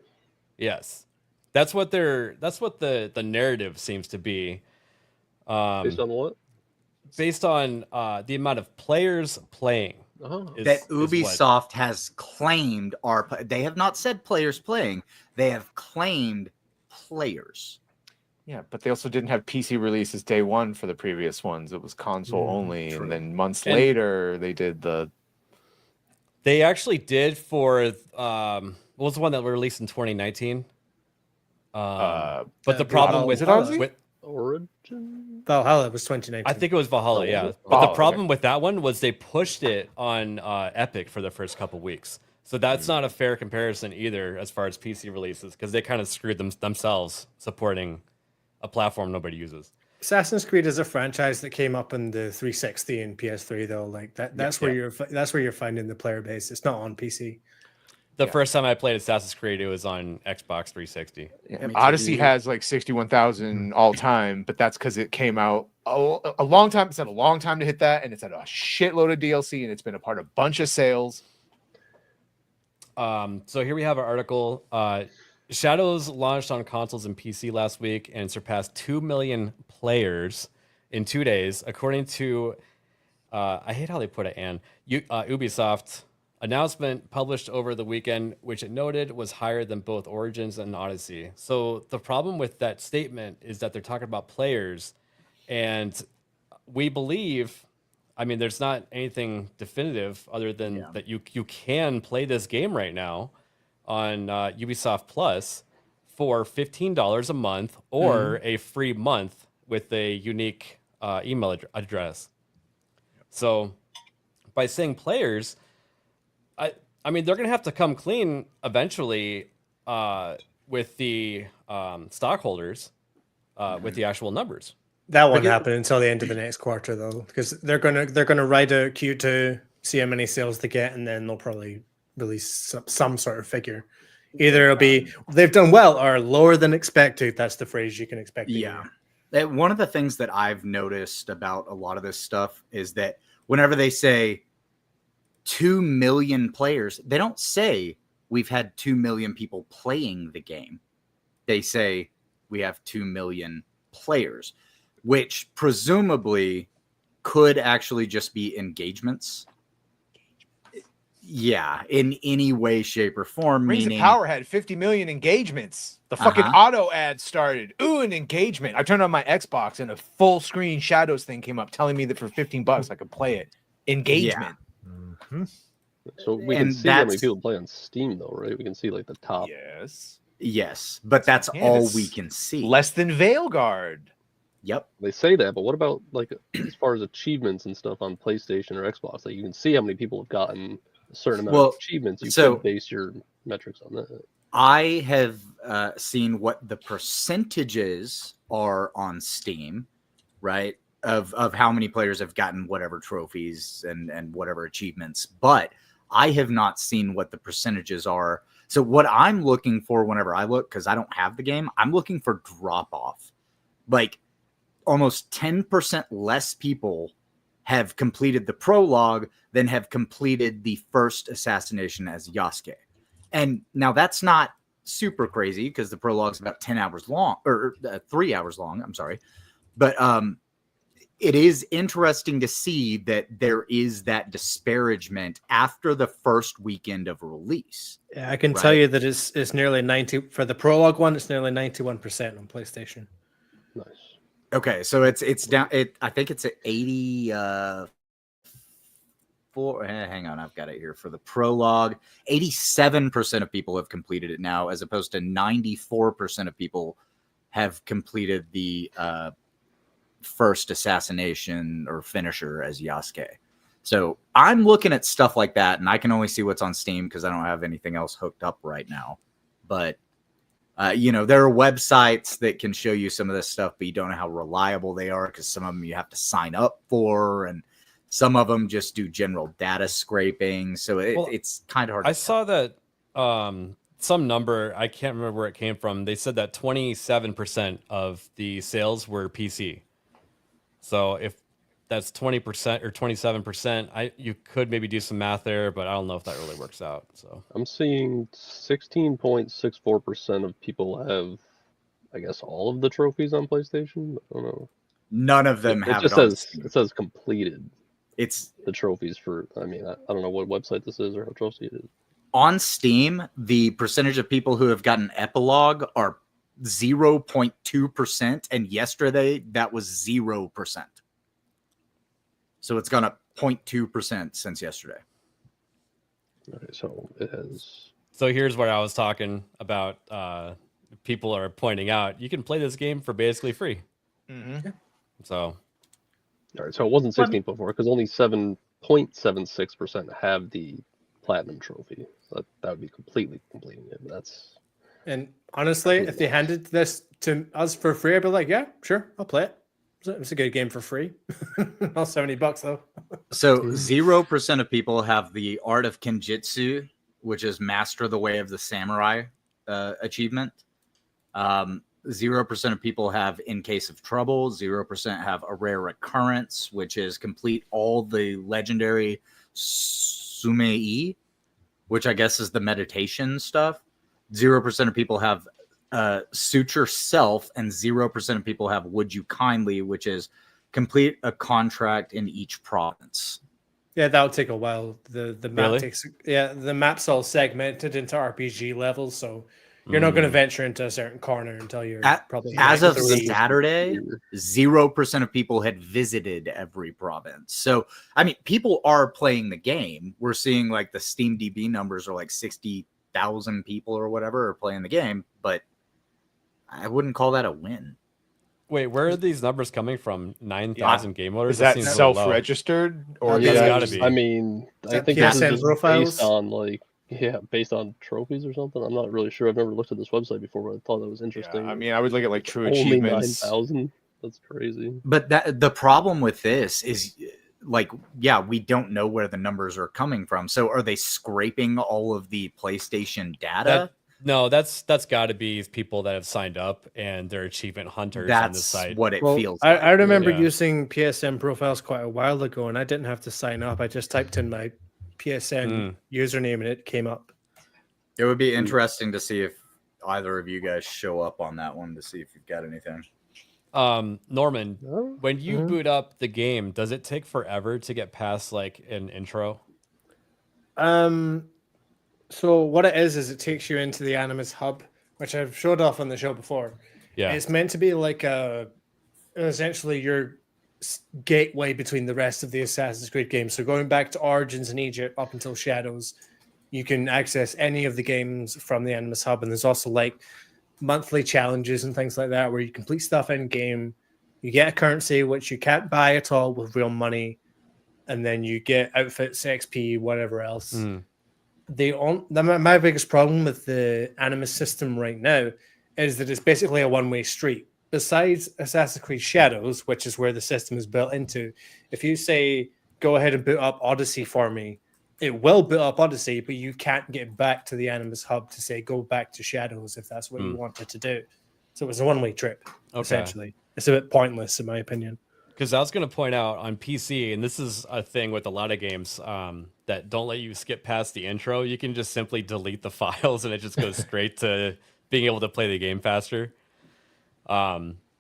Yes. That's what the narrative seems to be. Based on what? Based on the amount of players playing. That Ubisoft has claimed they have not said players playing, they have claimed players. Yeah, but they also didn't have PC releases day one for the previous ones. It was console only, and then months later they did the. They actually did for what was the one that was released in 2019? But the problem with Origin, Valhalla was 2019. I think it was Valhalla, yeah. But the problem with that one was they pushed it on Epic for the first couple weeks. So that's not a fair comparison either as far as PC releases, because they kind of screwed themselves supporting a platform nobody uses. Assassin's Creed is a franchise that came up in the 360 and PS3 though. Like that's where you're finding the player base. It's not on PC. The first time I played Assassin's Creed, it was on Xbox 360. Yeah, Odyssey has like 61,000 all time, but that's because it came out a long time. It's had a long time to hit that, and it's had a shitload of DLC, and it's been a part of a bunch of sales. So here we have our article. Shadows launched on consoles and PC last week and surpassed 2 million players in 2 days, according to I hate how they put it, Ubisoft announcement published over the weekend, which it noted was higher than both Origins and Odyssey. So the problem with that statement is that they're talking about players, and we believe, I mean, there's not anything definitive other than that you can play this game right now on Ubisoft Plus for $15 a month or a free month with a unique email address. So by saying players, I mean, they're going to have to come clean eventually with the stockholders with the actual numbers. That won't happen until the end of the next quarter, though, because they're gonna ride out Q2, see how many sales they get, and then they'll probably release some sort of figure. Either it'll be they've done well or lower than expected. That's the phrase you can expect. Yeah. One of the things that I've noticed about a lot of this stuff is that whenever they say 2 million players, they don't say we've had 2 million people playing the game. They say we have 2 million players, which presumably could actually just be engagements. Yeah, in any way, shape, or form. Rings Meaning, of Power had 50 million engagements. The fucking auto ad started. Ooh, an engagement. I turned on my Xbox and a full screen Shadows thing came up telling me that for $15 I could play it. Engagement. Mm-hmm. So we can see how many people play on Steam, though, right? We can see like the top. Yes, but that's all we can see. Less than Veilguard. Yep. They say that, but what about like as far as achievements and stuff on PlayStation or Xbox? Like you can see how many people have gotten a certain amount of achievements. You can base your metrics on that. I have seen what the percentages are on Steam, right? Of how many players have gotten whatever trophies and whatever achievements, but I have not seen what the percentages are. So what I'm looking for whenever I look, because I don't have the game, I'm looking for drop off. Like almost 10% less people have completed the prologue than have completed the first assassination as Yasuke. And now that's not super crazy because the prologue's about 10 hours long or 3 hours long. I'm sorry. But it is interesting to see that there is that disparagement after the first weekend of release. Yeah, I can tell you that it's nearly 90 for the prologue one. It's nearly 91% on PlayStation. Nice. Okay, so it's down. I think it's at 80. Hang on, I've got it here for the prologue. 87% of people have completed it now, as opposed to 94% of people have completed the first assassination or finisher as Yasuke. So I'm looking at stuff like that, and I can only see what's on Steam because I don't have anything else hooked up right now. But there are websites that can show you some of this stuff, but you don't know how reliable they are because some of them you have to sign up for, and some of them just do general data scraping. So it's kind of hard. I saw that some number, I can't remember where it came from. They said that 27% of the sales were PC. So if that's 20% or 27%, you could maybe do some math there, but I don't know if that really works out. So I'm seeing 16.64% of people have, I guess, all of the trophies on PlayStation. I don't know. None of them have it. It says completed. It's the trophies for. I mean, I don't know what website this is or how trophy it is. On Steam, the percentage of people who have gotten epilogue are 0.2%, and yesterday that was 0%. So it's gone up 0.2% since yesterday. Okay, so it has. So here's what I was talking about. People are pointing out you can play this game for basically free. Mm-hmm. So, all right. So it wasn't 16.4 because only 7.76% have the platinum trophy. So that would be completely completing it. But that's. And honestly, if they handed this to us for free, I'd be like, yeah, sure, I'll play it. It's a good game for free. Not $70 though. So 0% of people have the Art of Kenjutsu, which is Master the Way of the Samurai achievement. 0% of people have In Case of Trouble. 0% have a Rare Occurrence, which is complete all the legendary Sumei, which I guess is the meditation stuff. 0% of people have Suture Self, and 0% of people have Would You Kindly, which is complete a contract in each province. Yeah, that'll take a while. The map Really? takes the map's all segmented into RPG levels, so you're not going to venture into a certain corner until you're probably as of Saturday. 0% of people had visited every province. So I mean, people are playing the game. We're seeing like the Steam DB numbers are like 60,000 people or whatever are playing the game, but I wouldn't call that a win. Wait, where are these numbers coming from? 9,000 game orders? Is that seems really self-registered or Yeah, is it's that gotta be. I mean, I think this is just based on like based on trophies or something. I'm not really sure. I've never looked at this website before, but I thought that was interesting. I mean, I would look at like true Only achievements. 9,000. That's crazy. But the problem with this is, like, yeah, we don't know where the numbers are coming from. So are they scraping all of the PlayStation data? No, that's got to be people that have signed up and they're achievement hunters on the site. That's what it feels I, like. I remember Yeah. using PSN profiles quite a while ago, and I didn't have to sign up. I just typed in my PSN username, and it came up. It would be interesting to see if either of you guys show up on that one to see if you've got anything. Norman, when you boot up the game, does it take forever to get past like an intro? So what it is it takes you into the Animus hub, which I've showed off on the show before. Yeah, it's meant to be like essentially your gateway between the rest of the Assassin's Creed games. So going back to Origins in Egypt up until Shadows, you can access any of the games from the Animus hub, and there's also like monthly challenges and things like that where you complete stuff in game, you get a currency which you can't buy at all with real money, and then you get outfits, XP, whatever else. My biggest problem with the Animus system right now is that it's basically a one-way street. Besides Assassin's Creed Shadows, which is where the system is built into, if you say go ahead and boot up Odyssey for me, it will boot up Odyssey, but you can't get back to the Animus hub to say go back to Shadows if that's what you wanted to do. So it was a one-way trip, essentially. It's a bit pointless, in my opinion. Because I was going to point out on PC, and this is a thing with a lot of games that don't let you skip past the intro, you can just simply delete the files and it just goes straight to being able to play the game faster.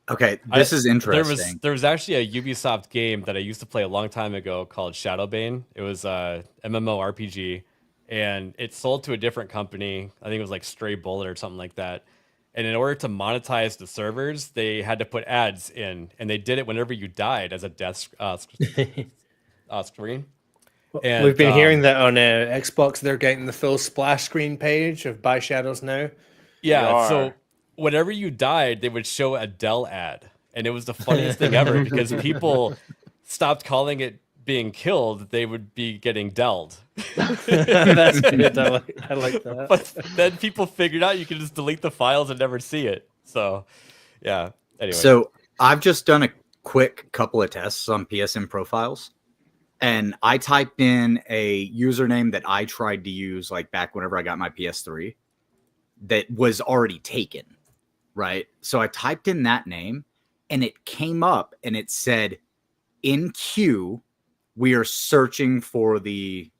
Okay, this is interesting. There was actually a Ubisoft game that I used to play a long time ago called Shadowbane. It was a MMORPG, and it sold to a different company. I think it was like Stray Bullet or something like that. And in order to monetize the servers, they had to put ads in, and they did it whenever you died as a death screen. And, we've been hearing that on Xbox, they're getting the full splash screen page of Buy Shadows now. Yeah, so whenever you died, they would show a Dell ad, and it was the funniest thing ever because people stopped calling it being killed; they would be getting delled. That's good. I like that. But then people figured out you could just delete the files and never see it. So, yeah. Anyway, so I've just done a quick couple of tests on PSN profiles, and I typed in a username that I tried to use like back whenever I got my PS3 that was already taken. Right. So I typed in that name and it came up and it said, in queue, we are searching for the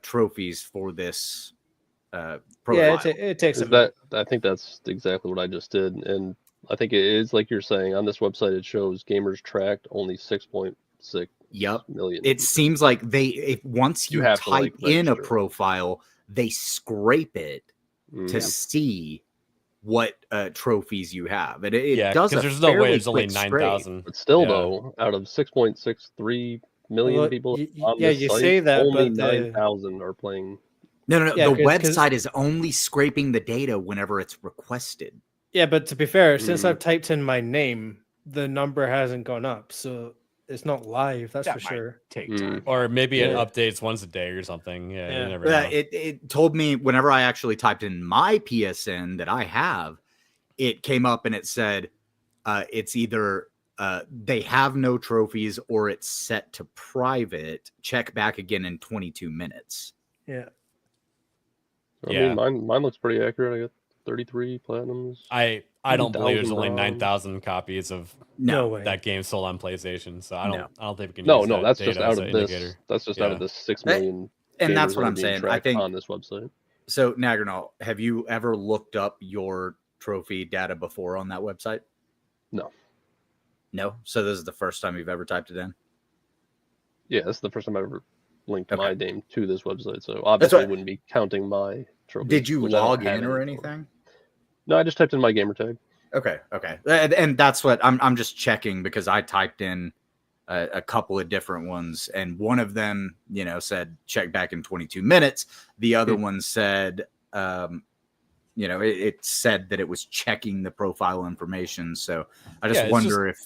trophies for this profile. Yeah, it takes that. I think that's exactly what I just did. And I think it is like you're saying on this website, it shows gamers tracked only 6.6 million. It seems like once you type in a profile, they scrape it to see what trophies you have. And it does because there's no way it's only 9,000. But still, though, out of 6.63 million people on this site, say that, only but 9,000 are playing. No. The website is only scraping the data whenever it's requested. Yeah, but to be fair, since I've typed in my name, the number hasn't gone up. So it's not live, that's for sure. Take time. Or maybe it updates once a day or something. Yeah. You never know. It told me whenever I actually typed in my PSN that I have, it came up and it said it's either they have no trophies or it's set to private. Check back again in 22 minutes. Yeah. I mean, mine looks pretty accurate. I got 33 platinums. I don't believe there's only 9,000 copies of that game sold on PlayStation. So I don't think we can. No, that's just out of this. That's just out of this 6 million. And that's what I'm saying. I think on this website. So Nagranal, have you ever looked up your trophy data before on that website? No. So this is the first time you've ever typed it in? Yeah, this is the first time I ever linked my name to this website. So obviously I wouldn't be counting my trophy. Did you log in or anything? No, I just typed in my gamer tag. Okay. And that's what I'm just checking because I typed in a couple of different ones, and one of them, said check back in 22 minutes. The other one said, it said that it was checking the profile information. So I just wonder if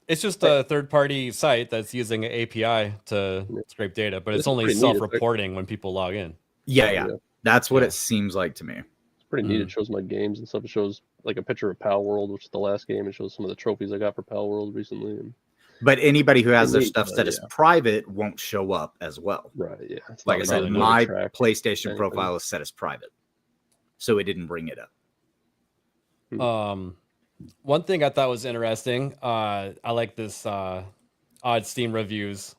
it's just a third-party site that's using an API to scrape data, but it's only self-reporting when people log in. Yeah. That's what it seems like to me. Pretty neat. It shows my games and stuff. It shows like a picture of Pal World, which is the last game. It shows some of the trophies I got for Pal World recently. But anybody who has their stuff set as private won't show up as well. Right. Yeah. Like I said, my PlayStation profile is set as private, so it didn't bring it up. One thing I thought was interesting. I like this odd Steam reviews.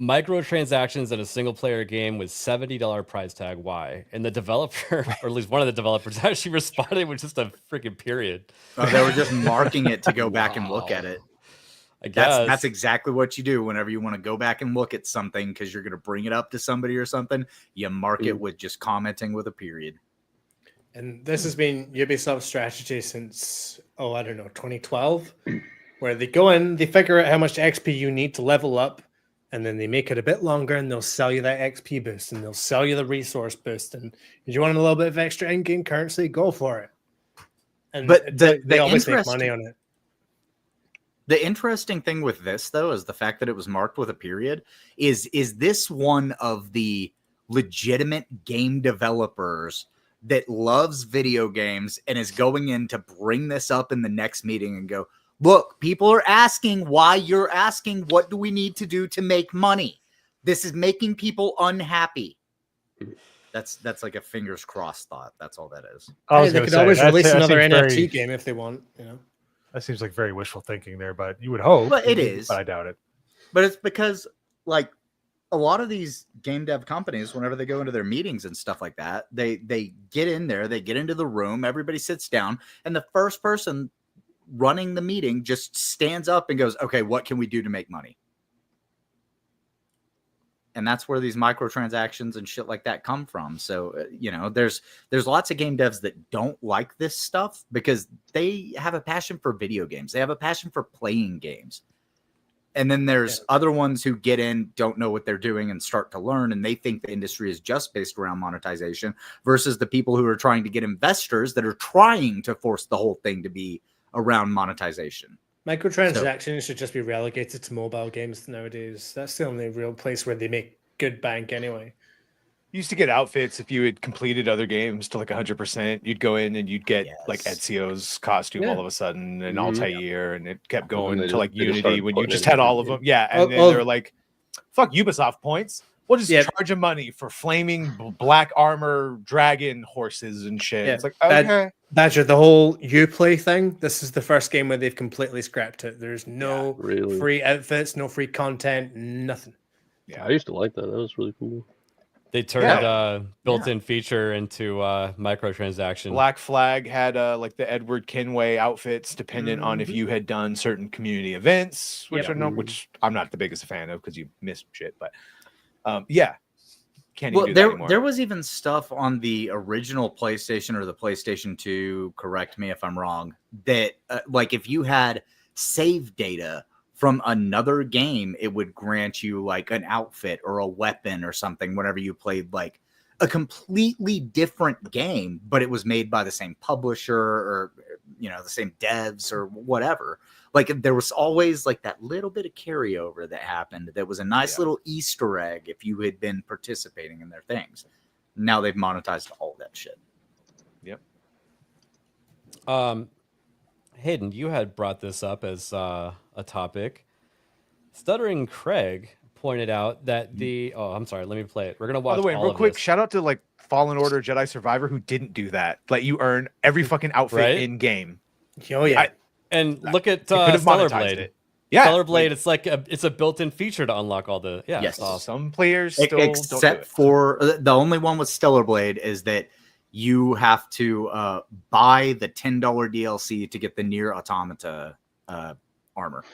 microtransactions in a single player game with $70 price tag. Why? And the developer, or at least one of the developers, actually responded with just a freaking period. They were just marking it to go back and look at it. I guess That's exactly what you do whenever you want to go back and look at something because you're going to bring it up to somebody or something. You mark it with just commenting with a period. And this has been Ubisoft's strategy since, I don't know, 2012, where they go in, they figure out how much XP you need to level up, and then they make it a bit longer, and they'll sell you that XP boost, and they'll sell you the resource boost. And if you want a little bit of extra in-game currency, go for it. And But they always make money on it. The interesting thing with this, though, is the fact that it was marked with a period. Is this one of the legitimate game developers that loves video games and is going in to bring this up in the next meeting and go, look, people are asking why you're asking, what do we need to do to make money? This is making people unhappy. That's like a fingers crossed thought. That's all that is. They could always release another NFT game if they want, That seems like very wishful thinking there, but you would hope. But it is. But I doubt it. But it's because, like, a lot of these game dev companies, whenever they go into their meetings and stuff like that, they get in there, they get into the room, everybody sits down, and the first person running the meeting just stands up and goes, okay, what can we do to make money? And that's where these microtransactions and shit like that come from. So, there's lots of game devs that don't like this stuff because they have a passion for video games. They have a passion for playing games. And then there's other ones who get in, don't know what they're doing, and start to learn. And they think the industry is just based around monetization versus the people who are trying to get investors that are trying to force the whole thing to be around monetization. Microtransactions should just be relegated to mobile games nowadays. That's the only real place where they make good bank anyway. You used to get outfits if you had completed other games to like 100%. You'd go in and you'd get like Ezio's costume all of a sudden, and Altair, and it kept going to like Unity when you just had all of them. Yeah, and then they're like, "Fuck Ubisoft points. We'll just charge them money for flaming black armor dragon horses and shit." It's like, okay. Badger, the whole Uplay thing, this is the first game where they've completely scrapped it. There's no free outfits, no free content, nothing. Yeah, I used to like that. That was really cool. They turned built-in feature into microtransaction. Black Flag had like the Edward Kenway outfits, dependent on if you had done certain community events, which which I'm not the biggest fan of because you miss shit. But can't even do that anymore. There was even stuff on the original PlayStation or the PlayStation 2, correct me if I'm wrong, that like if you had save data from another game, it would grant you like an outfit or a weapon or something whenever you played like a completely different game, but it was made by the same publisher or the same devs or whatever. Like there was always like that little bit of carryover that happened. That was a nice little Easter egg if you had been participating in their things. Now they've monetized all that shit. Yep. Hayden, you had brought this up as a topic. Stuttering Craig pointed out that I'm sorry, let me play it. We're gonna watch. By the way, real quick, shout out to like Fallen Order Jedi Survivor who didn't do that. Like you earn every fucking outfit in game. Oh yeah. And look at Stellar Blade. Yeah, Stellar Blade. It's like it's a built-in feature to unlock all the. Yeah, yes. Some players still except for the only one with Stellar Blade is that you have to buy the $10 DLC to get the Nier Automata armor.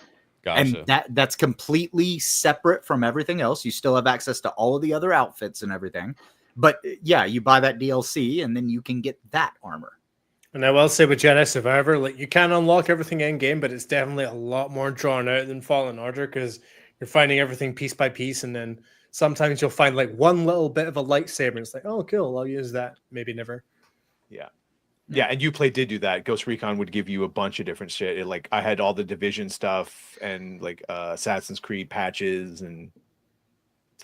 Gotcha. And that's completely separate from everything else. You still have access to all of the other outfits and everything. But yeah, you buy that DLC and then you can get that armor. And I will say with Jedi Survivor, like you can unlock everything in game, but it's definitely a lot more drawn out than Fallen Order because you're finding everything piece by piece, and then sometimes you'll find like one little bit of a lightsaber. And it's like, oh, cool, I'll use that. Maybe never. Yeah. Yeah, and Uplay did do that. Ghost Recon would give you a bunch of different shit. Like I had all the Division stuff and like Assassin's Creed patches, and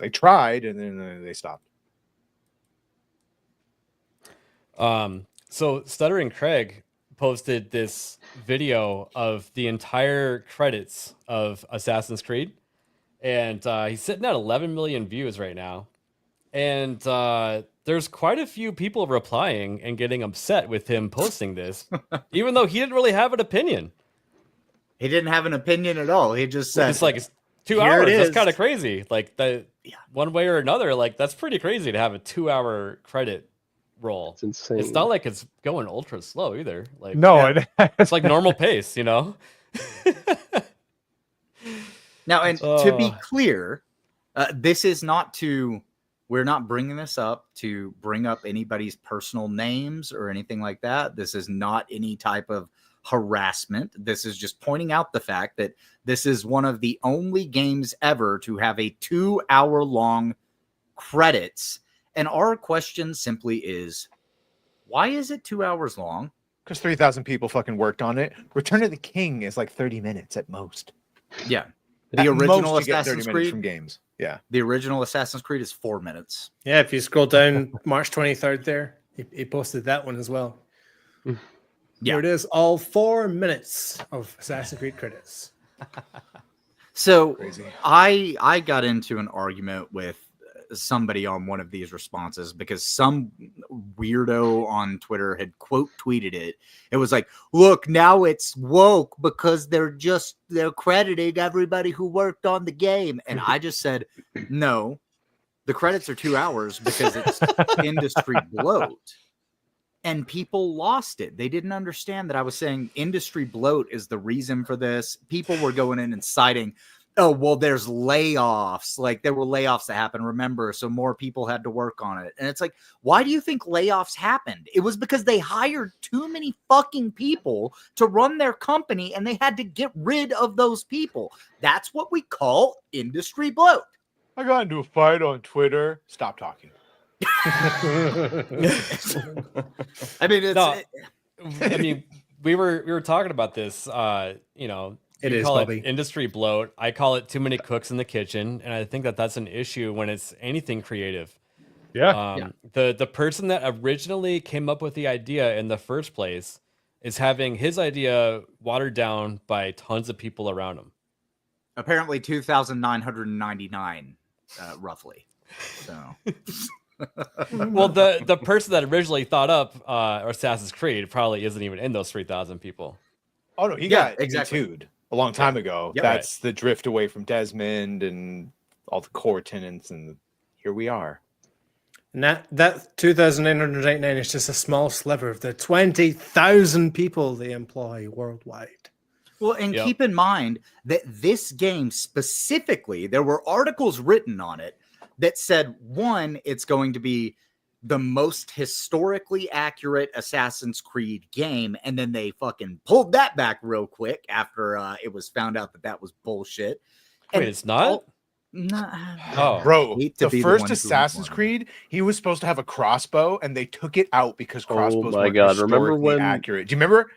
they tried and then they stopped. So Stuttering Craig posted this video of the entire credits of Assassin's Creed, and he's sitting at 11 million views right now, and there's quite a few people replying and getting upset with him posting this, even though he didn't really have an opinion. He didn't have an opinion at all. He just said, it's like it's 2 Here hours. it That's is. kind of crazy. Like one way or another, like that's pretty crazy to have a 2-hour credit roll. It's insane. It's not like it's going ultra slow either. Like No, it's like normal pace, you know. Now, and to be clear, this is not to. We're not bringing this up to bring up anybody's personal names or anything like that. This is not any type of harassment. This is just pointing out the fact that this is one of the only games ever to have a 2-hour-long credits. And our question simply is, why is it 2 hours long? Because 3,000 people fucking worked on it. Return of the King is like 30 minutes at most. Yeah. At The original most, you get Assassin's 30 minutes Creed from games. Yeah. The original Assassin's Creed is 4 minutes. Yeah, if you scroll down March 23rd there, he posted that one as well. Yeah. Here it is, all 4 minutes of Assassin's Creed credits. So Crazy. I got into an argument with somebody on one of these responses because some weirdo on Twitter had quote tweeted it. It was like, look, now it's woke because they're crediting everybody who worked on the game. And I just said, no, the credits are 2 hours because it's industry bloat. And people lost it. They didn't understand that I was saying industry bloat is the reason for this. People were going in and citing, oh, well, there's layoffs. Like there were layoffs that happened, remember? So more people had to work on it. And it's like, why do you think layoffs happened? It was because they hired too many fucking people to run their company and they had to get rid of those people. That's what we call industry bloat. I got into a fight on Twitter. Stop talking. I mean, it's, No, I mean, we were talking about this. You know, It you is, call Bobby. it industry bloat. I call it too many cooks in the kitchen, and I think that that's an issue when it's anything creative. Yeah. The person that originally came up with the idea in the first place is having his idea watered down by tons of people around him. apparently 2,999, roughly. So. Well, the person that originally thought up Assassin's Creed probably isn't even in those 3,000 people. Oh no, he Yeah, got exactly. Me-too'd a long time ago. Yep. That's the drift away from Desmond and all the core tenants, and here we are. And that 2,999 is just a small sliver of the 20,000 people they employ worldwide. Well, and Yep. keep in mind that this game specifically, there were articles written on it that said, one, it's going to be the most historically accurate Assassin's Creed game. And then they fucking pulled that back real quick after it was found out that that was bullshit. Wait, And it's not? Oh. Bro, hate to the be the first one who Assassin's won. Creed, he was supposed to have a crossbow, and they took it out because crossbows my weren't God, remember historically when- accurate. Do you remember?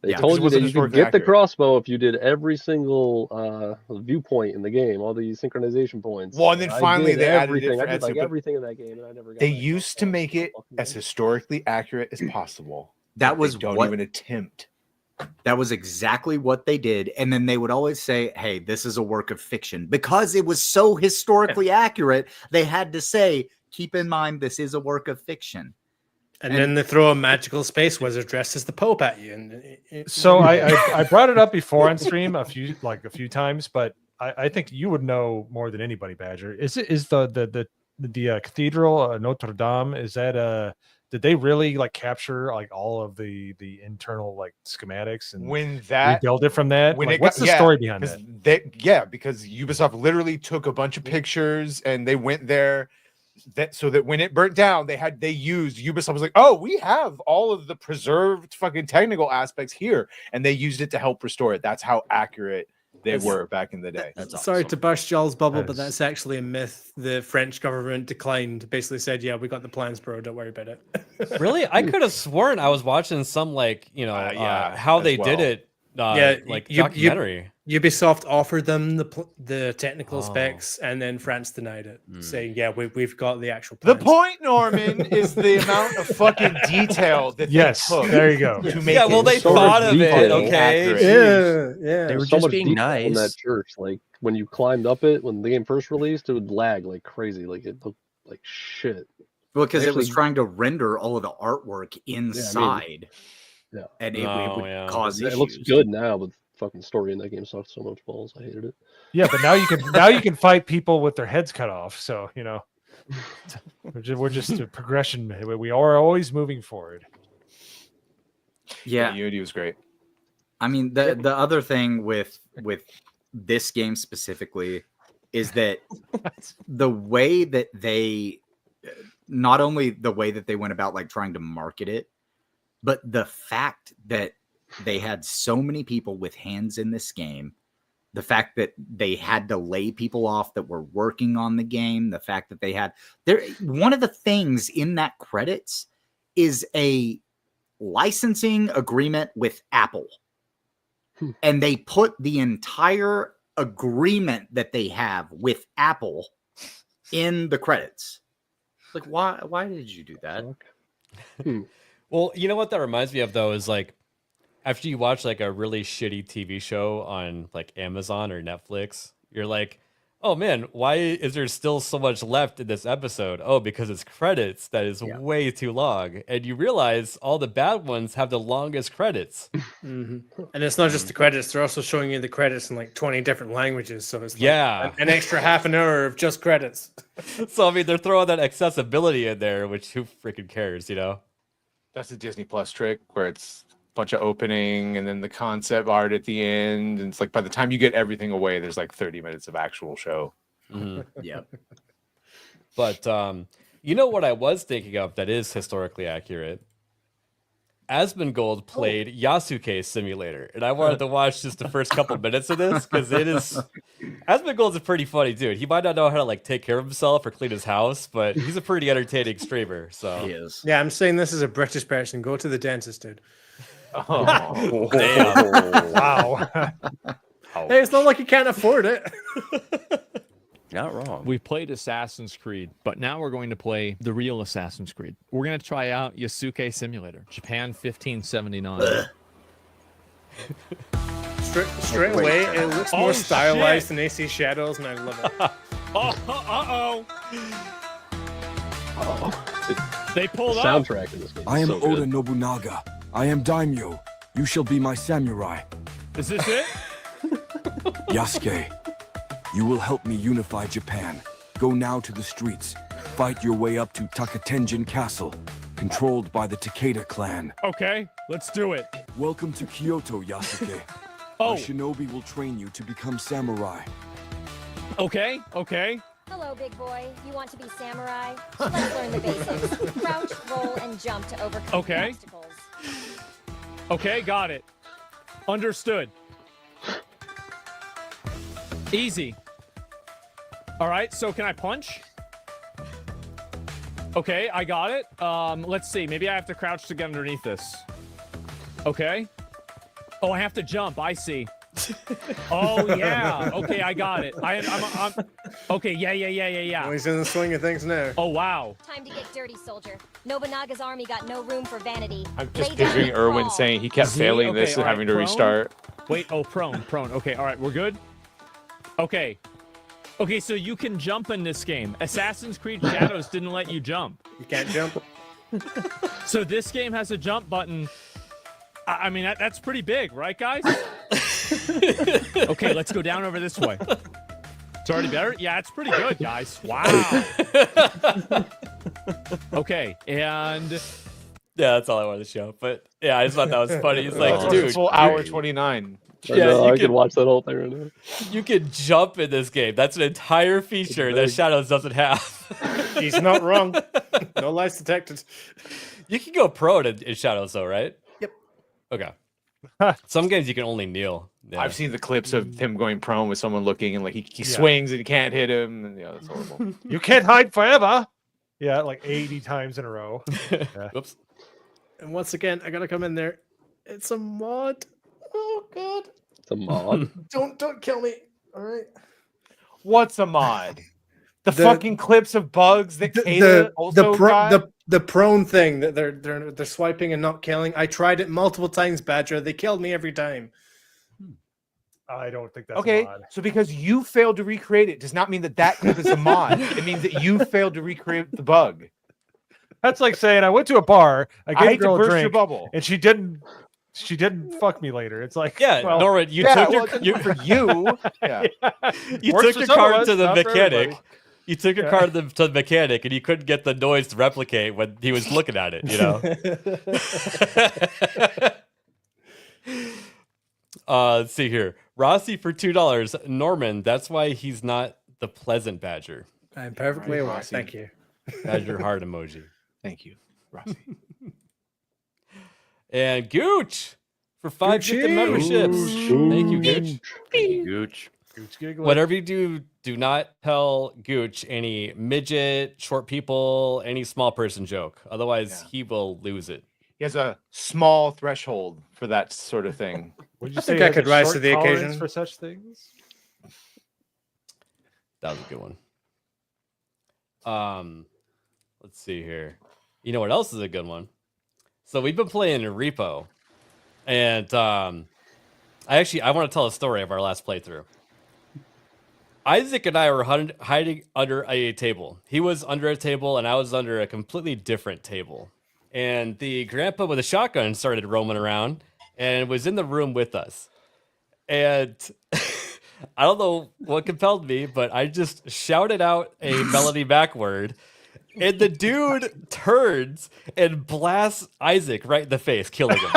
They Yeah, told because it you that wasn't you could historically get the accurate. crossbow if you did every single viewpoint in the game, all the synchronization points. Well, and then I finally did they added it everything. for I did like Ezio, but everything in that game, and I never got They my used to crossbow. make it Fucking as game. historically accurate as possible. That They was don't what even attempt. That was exactly what they did. And then they would always say, hey, this is a work of fiction. Because it was so historically accurate, they had to say, keep in mind, this is a work of fiction. And then they throw a magical space wizard dressed as the Pope at you. And So I brought it up before on stream a few times, but I think you would know more than anybody, Badger. Is the cathedral Notre Dame? Is that did they really like capture like all of the internal like schematics and When that rebuild it from that? when Like, it what's got- the yeah, story behind 'cause that? because Ubisoft literally took a bunch of pictures and they went there so that when it burnt down, they used Ubisoft was like, oh, we have all of the preserved fucking technical aspects here, and they used it to help restore it. That's how accurate they were back in the day. That's Sorry awesome. to burst y'all's bubble, That but is- that's actually a myth. The French government declined, basically said, yeah, we got the plans, bro. Don't worry about it. Really? I could have sworn I was watching some like, Yeah, how as they well. did it. Yeah, Like you- documentary. Ubisoft offered them the technical Oh. specs, and then France denied it, saying, yeah, we've got the actual The plans. point, Norman, is the amount of fucking detail that Yes, they took there you go. to make Yeah, well, it they so thought much of it, detail. okay? accurate. Yeah, yeah. They were There's so just much being detail in that nice. church. Like when you climbed up it, when the game first released, it would lag like crazy. Like it looked like shit. Because it was Actually- trying to render all of the artwork inside. Yeah. And it Oh, would yeah. cause It issues. looks good now, but fucking story in that game sucked so much balls. I hated it. Yeah, but now you can fight people with their heads cut off. So we're just a progression. We are always moving forward. Yeah, Unity was great. I mean, the other thing with this game specifically is that the way that they, not only the way that they went about like trying to market it, but the fact that they had so many people with hands in this game, the fact that they had to lay people off that were working on the game, the fact that they had one of the things in that credits is a licensing agreement with Apple. And they put the entire agreement that they have with Apple in the credits. Like, why did you do that? Well, you know what that reminds me of though is like after you watch like a really shitty TV show on like Amazon or Netflix, you're like, oh man, why is there still so much left in this episode? Oh, because it's credits that is way too long. And you realize all the bad ones have the longest credits. And it's not just the credits, they're also showing you the credits in like 20 different languages. So it's like an extra half an hour of just credits. So, I mean, they're throwing that accessibility in there, which who freaking cares, you know? That's a Disney Plus trick where it's bunch of opening and then the concept art at the end, and it's like by the time you get everything away there's like 30 minutes of actual show. Yeah. But you know what I was thinking of that is historically accurate? Asmongold played Yasuke Simulator, and I wanted to watch just the first couple minutes of this because it is Asmongold's a pretty funny dude. He might not know how to like take care of himself or clean his house, but he's a pretty entertaining streamer. So he is. Yeah, I'm saying this is a British person. Go to the dentist, dude. Oh, damn! Wow. Hey, it's not like you can't afford it. Not wrong. We've played Assassin's Creed, but now we're going to play the real Assassin's Creed. We're going to try out Yasuke Simulator, Japan 1579. Straight away, it looks more stylized than AC Shadows, and I love it. They pulled The up. soundtrack in this game. I am so good. Oda Nobunaga. I am daimyo. You shall be my samurai. Is this it? Yasuke, you will help me unify Japan. Go now to the streets. Fight your way up to Takatenjin Castle, controlled by the Takeda clan. Okay, let's do it. Welcome to Kyoto, Yasuke. Oh. A shinobi will train you to become samurai. Okay. Hello, big boy. You want to be samurai? Let's learn the basics. Crouch, roll, and jump to overcome obstacles. Okay, got it. Understood. Easy. All right, so can I punch? Okay, I got it. Let's see. Maybe I have to crouch to get underneath this. Okay. Oh, I have to jump. I see. Oh, yeah. Okay, I got it. I'm okay, yeah. Well, he's in the swing of things now. Oh, wow. Time to get dirty, soldier. Nobunaga's army got no room for vanity. I'm just Lay down picturing and Irwin crawl. saying he kept failing this and all right, having to prone? restart. Wait, prone. Okay, all right, we're good? Okay, so you can jump in this game. Assassin's Creed Shadows didn't let you jump. You can't jump. So this game has a jump button. I mean, that's pretty big, right, guys? Okay, let's go down over this way. It's already better? Yeah, it's pretty good, guys. Wow. Okay, and... Yeah, that's all I wanted to show. But yeah, I just thought that was funny. It's like, dude, full hour 29. Yeah, I could watch that whole thing right now. You can jump in this game. That's an entire feature that Shadows doesn't have. He's not wrong. No lies detected. You can go pro in Shadows though, right? Yep. Okay. Some games you can only kneel. Yeah. I've seen the clips of him going prone with someone looking and like he swings and he can't hit him. And that's horrible. You can't hide forever. Yeah, like 80 times in a row. Yeah. Whoops. And once again, I gotta come in there. It's a mod. Oh god. It's a mod. Don't kill me. All right. What's a mod? The fucking clips of bugs that Kata also got? The prone thing that they're swiping and not killing. I tried it multiple times, Badger. They killed me every time. I don't think that's okay. a mod. So because you failed to recreate it does not mean that clip is a mod. It means that you failed to recreate the bug. That's like saying I went to a bar, I gave a hate to girl a burst drink, your bubble. and she didn't She didn't fuck me later. It's like, Yeah, well, Norman, you yeah, took well, your for you. Yeah. you Works took for your some of car us, to the not for mechanic. everybody. You took your car to the mechanic, and you couldn't get the noise to replicate when he was looking at it. You know. Let's see here. Rossi for $2. Norman, that's why he's not the pleasant badger. I'm perfectly Right, aware. Rossi. Thank you. Badger heart emoji. Thank you, Rossi. And Gooch for 5 gifted Goochie. memberships. Thank you, Gooch. Thank you, Gooch. Gooch giggling. Whatever you do not tell Gooch any midget, short people, any small person joke. Otherwise, he will lose it. He has a small threshold for that sort of thing. Would you I say think he I has could a rise short to the tolerance occasion. for such things? That was a good one. Let's see here. You know what else is a good one? So we've been playing R.E.P.O, and I want to tell a story of our last playthrough. Isaac and I were hiding under a table. He was under a table, and I was under a completely different table. And the grandpa with a shotgun started roaming around and was in the room with us. And I don't know what compelled me, but I just shouted out a Melody Mac word, and the dude turns and blasts Isaac right in the face, killing him.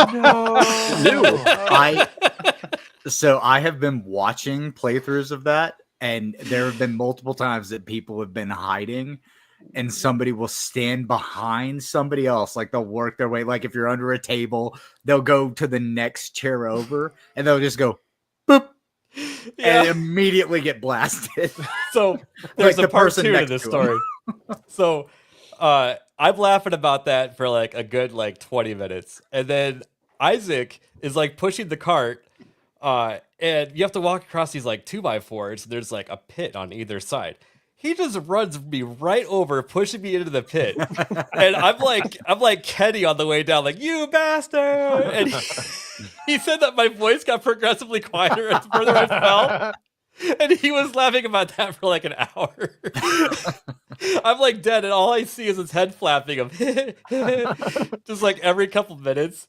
So I have been watching playthroughs of that, and there have been multiple times that people have been hiding, and somebody will stand behind somebody else. Like they'll work their way. Like if you're under a table, they'll go to the next chair over, and they'll just go boop, and immediately get blasted. So there's Like a the part person 2 to next this to story. So I'm laughing about that for like a good 20 minutes. And then Isaac is like pushing the cart. And you have to walk across these like 2x4s. There's like a pit on either side. He just runs me right over, pushing me into the pit. And I'm like Kenny on the way down, like, you bastard. And he said that my voice got progressively quieter as further I fell. And he was laughing about that for like an hour. I'm like dead, and all I see is his head flapping of just like every couple minutes.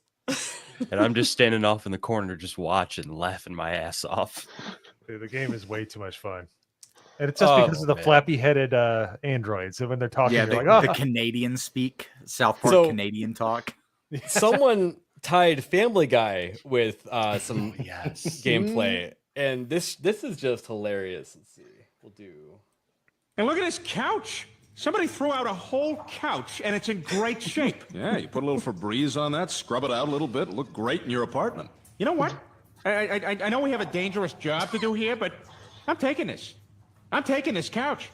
And I'm just standing off in the corner, just watching, laughing my ass off. Dude, the game is way too much fun. And it's just because of the flappy-headed androids. So when they're talking, Yeah, you're like, the Canadian speak, South Park So- Canadian talk. Someone tied Family Guy with some gameplay, and this is just hilarious. Let's see, we'll do. And look at this couch. Somebody threw out a whole couch, and it's in great shape. Yeah, you put a little Febreze on that, scrub it out a little bit, look great in your apartment. You know what? I know we have a dangerous job to do here, but I'm taking this. I'm taking this couch.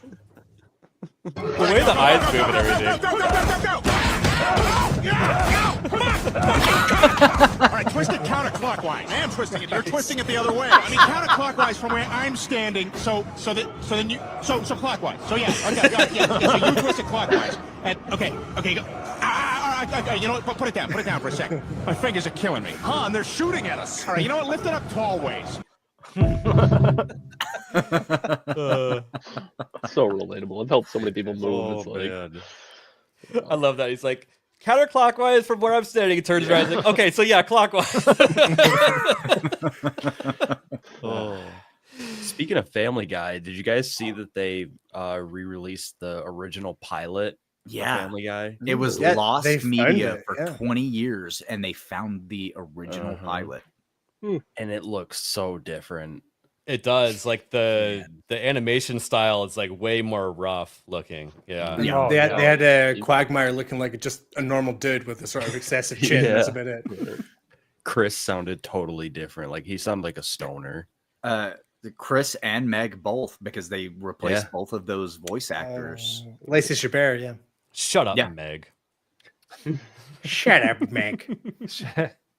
The way the eyes move and everything. All right, twist it counterclockwise. I am twisting it. You're twisting it the other way. I mean, counterclockwise from where I'm standing. So clockwise. So yeah. Okay. Yeah. So you twist it clockwise. And okay. Go. Okay, you know what? Put it down. Put it down for a second. My fingers are killing me. Han, they're shooting at us. All right. You know what? Lift it up tall ways. So relatable. It helps so many people move. It's like, man. I love that. He's like, counterclockwise from where I'm standing. He turns around. He's like, okay, so yeah, clockwise. Speaking of Family Guy, did you guys see that they re-released the original pilot? of Yeah. Family Guy. It was Yeah, lost they found media it, for yeah. 20 years, and they found the original pilot. And it looks so different. It does. Like the animation style is like way more rough looking. Yeah. Yeah, they had a Quagmire looking like just a normal dude with a sort of excessive chin. That's about it. Chris sounded totally different. Like he sounded like a stoner. Chris and Meg both, because they replaced both of those voice actors. Lacey Chabert, yeah. Shut up, Yeah. Meg. Shut up, Meg.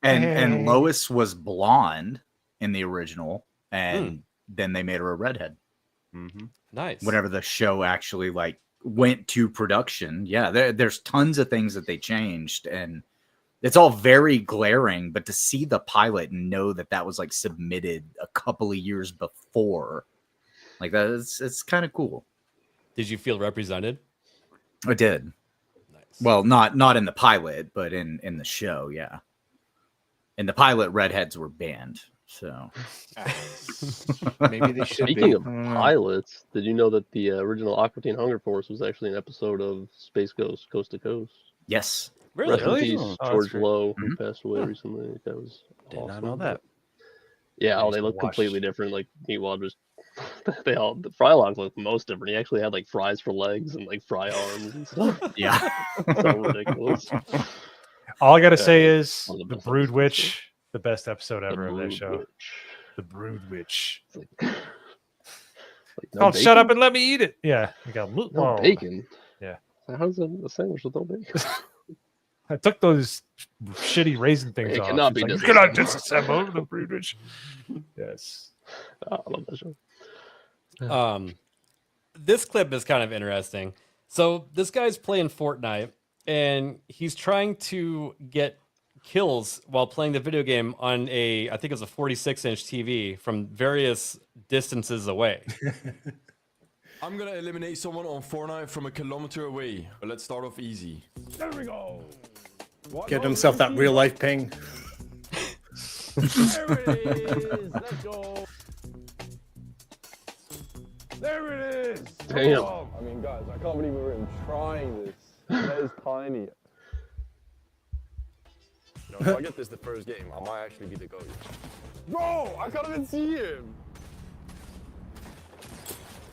And Lois was blonde in the original, and then they made her a redhead. Nice. Whenever the show actually like went to production, there's tons of things that they changed, and it's all very glaring. But to see the pilot and know that that was like submitted a couple of years before, like that, it's kind of cool. Did you feel represented? I did. Nice. Well, not in the pilot, but in the show, yeah. In the pilot, redheads were banned. So maybe they should Speaking be. of pilots, did you know that the original Aqua Teen Hunger Force was actually an episode of Space Ghost Coast to Coast? Yes. Rest in peace, Oh, George Lowe, Mm-hmm. who passed away recently. That was Did not awesome. know that. Yeah, I used they to look watch- completely different. Like Meatwad was, the Frylock looked most different. He actually had like fries for legs and like fry arms and stuff. Yeah. So ridiculous. All I gotta say is one of the best Brood episodes. Witch, the best episode ever of that Brood show. Witch. The Brood Witch. Like, no Oh, shut up bacon? and let me eat it. Yeah, we got No oh, bacon. Yeah, How's a sandwich with no bacon? I took those shitty raisin things It off. cannot It's be like, you disassembled. cannot disassemble the Brood Witch. Yes. I love that show. This clip is kind of interesting. So this guy's playing Fortnite and he's trying to get kills while playing the video game on I think it was a 46-inch TV from various distances away. I'm gonna eliminate someone on Fortnite from a kilometer away. But let's start off easy. There we go. Get himself that real life ping. There it is. Let's go. There it is. Damn. Oh, I mean, guys, I can't believe we're even trying this. That is tiny. You know, if I get this the first game, I might actually be the GOAT. Bro, I can't even see him.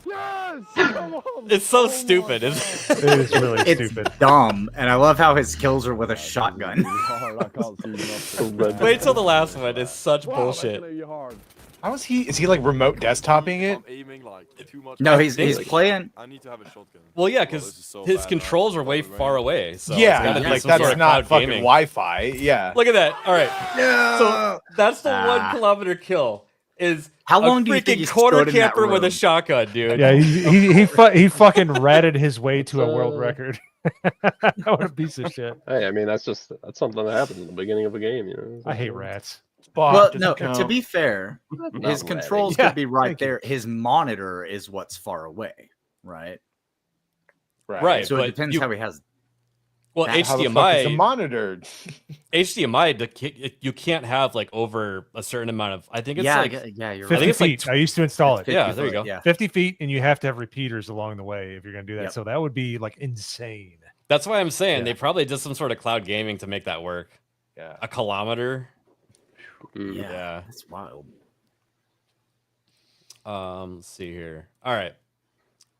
Yes! Come on! It's so stupid. It is really It's stupid. dumb, and I love how his kills are with a shotgun. Hard, I can't see nothing. Wait till the last one. It's such bullshit. How is he? Is he like remote desktoping it? I'm aiming like too much. No, he's think- playing. I need to have a shotgun. Well, yeah, This is because so his bad now. controls are way far away. So it's Yeah, gotta be like some that's sort of not cloud fucking gaming. Wi-Fi. Yeah. Look at that. All right. So that's the Ah. 1 kilometer kill. Is How a long do you think freaking he quarter stood in that camper with a room? shotgun, dude? Yeah, he fucking ratted his way to a world record. What a piece of shit. Hey, I mean that's something that happens in the beginning of a game, you know. I hate rats. Well, Doesn't no. count. To be fair, Not his ratting. controls Yeah, could be right thank you. there. His monitor is what's far away, right? Right. So but it depends you, how he has. well, that- How the fuck is the HDMI, monitor? you can't have like over a certain amount of. I think it's Yeah, like yeah, you're 50 I think it's like feet. I used to install it. yeah. There you go. Yeah. 50 feet, and you have to have repeaters along the way if you're going to do that. Yep. So that would be like insane. That's why I'm saying Yeah. they probably did some sort of cloud gaming to make that work. Yeah. A kilometer. Mm. Yeah. That's wild. Let's see here. All right.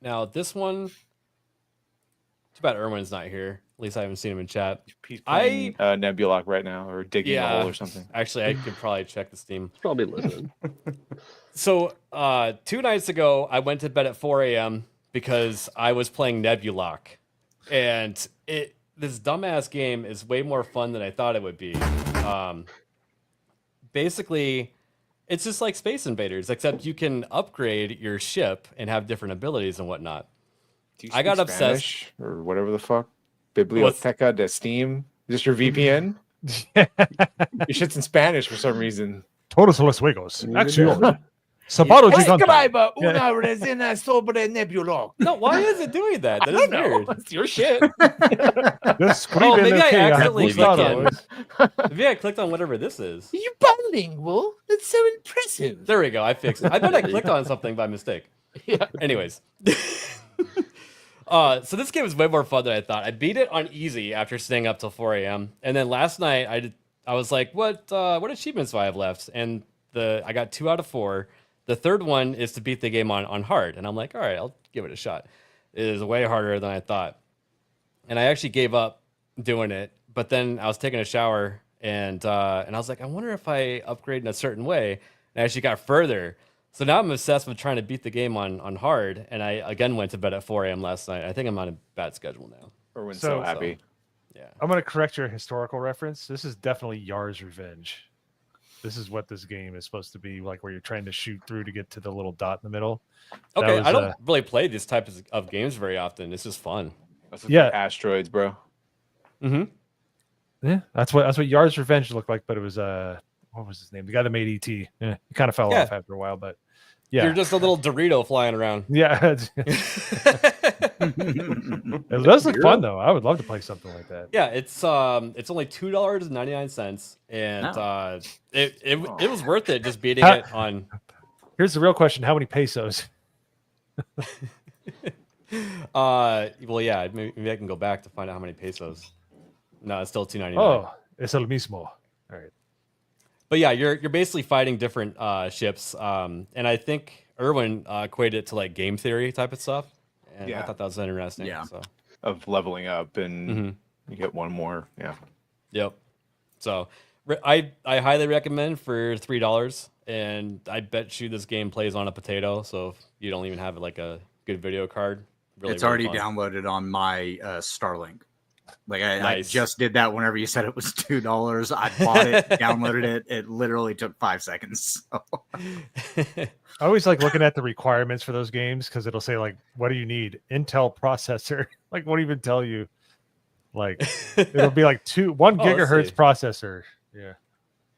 Now this one. Too bad Erwin's not here. At least I haven't seen him in chat. He's playing Nebulock right now, or digging a hole or something. Actually, I could probably check the Steam. It's probably listening. So 2 nights ago, I went to bed at 4 a.m. because I was playing Nebulock, and this dumbass game is way more fun than I thought it would be. Basically, it's just like Space Invaders, except you can upgrade your ship and have different abilities and whatnot. Do you I got speak obsessed. Spanish or whatever the fuck. Biblioteca de Steam. Is this your VPN? Your shit's in Spanish for some reason. Todos los juegos. Acción. Sabado gigante. Escriba Yeah. una resina sobre Nebulock. No, why is it doing that? That I is don't know. weird. It's your shit. Oh, maybe I accidentally clicked on. on. Maybe I clicked on whatever this is. You're bilingual. That's so impressive. There we go. I fixed it. I bet I clicked on something by mistake. Yeah. Anyways. So this game is way more fun than I thought. I beat it on easy after staying up till 4 a.m. And then last night I was like, what achievements do I have left? And I got 2 out of 4. The third one is to beat the game on hard. And I'm like, all right, I'll give it a shot. It is way harder than I thought. And I actually gave up doing it. But then I was taking a shower and I was like, I wonder if I upgrade in a certain way. And I actually got further. So now I'm obsessed with trying to beat the game on hard. And I again went to bed at 4 a.m. last night. I think I'm on a bad schedule now. Erwin's so happy. Yeah. I'm going to correct your historical reference. This is definitely Yar's Revenge. This is what this game is supposed to be like, where you're trying to shoot through to get to the little dot in the middle. That Okay, was, I don't really play these types of games very often. It's just fun. That's Yeah. Asteroids, bro. Yeah, that's what Yar's Revenge looked like, but it was what was his name? The guy that made E.T. Yeah, he kind of fell Yeah. off after a while, but yeah, You're just a little Dorito flying around. yeah. It does look fun though. I would love to play something like that. Yeah, it's only $2.99, and it was worth it just beating it on. Here's the real question: how many pesos? Well, yeah, maybe I can go back to find out how many pesos. No, it's still $2.99. Oh, es el mismo. All right. But yeah, you're basically fighting different ships, and I think Erwin equated it to like game theory type of stuff, and I thought that was interesting. Yeah, so. of leveling up and you get one more. Yeah. Yep. So I highly recommend for $3, and I bet you this game plays on a potato. So if you don't even have like a good video card, It's already downloaded on my Starlink. Like I just did that whenever you said it was $2. I bought it, downloaded it. It literally took 5 seconds. So. I always like looking at the requirements for those games because it'll say like, "What do you need? Intel processor." Like, won't even tell you. Like, it'll be like 1 gigahertz processor. Yeah.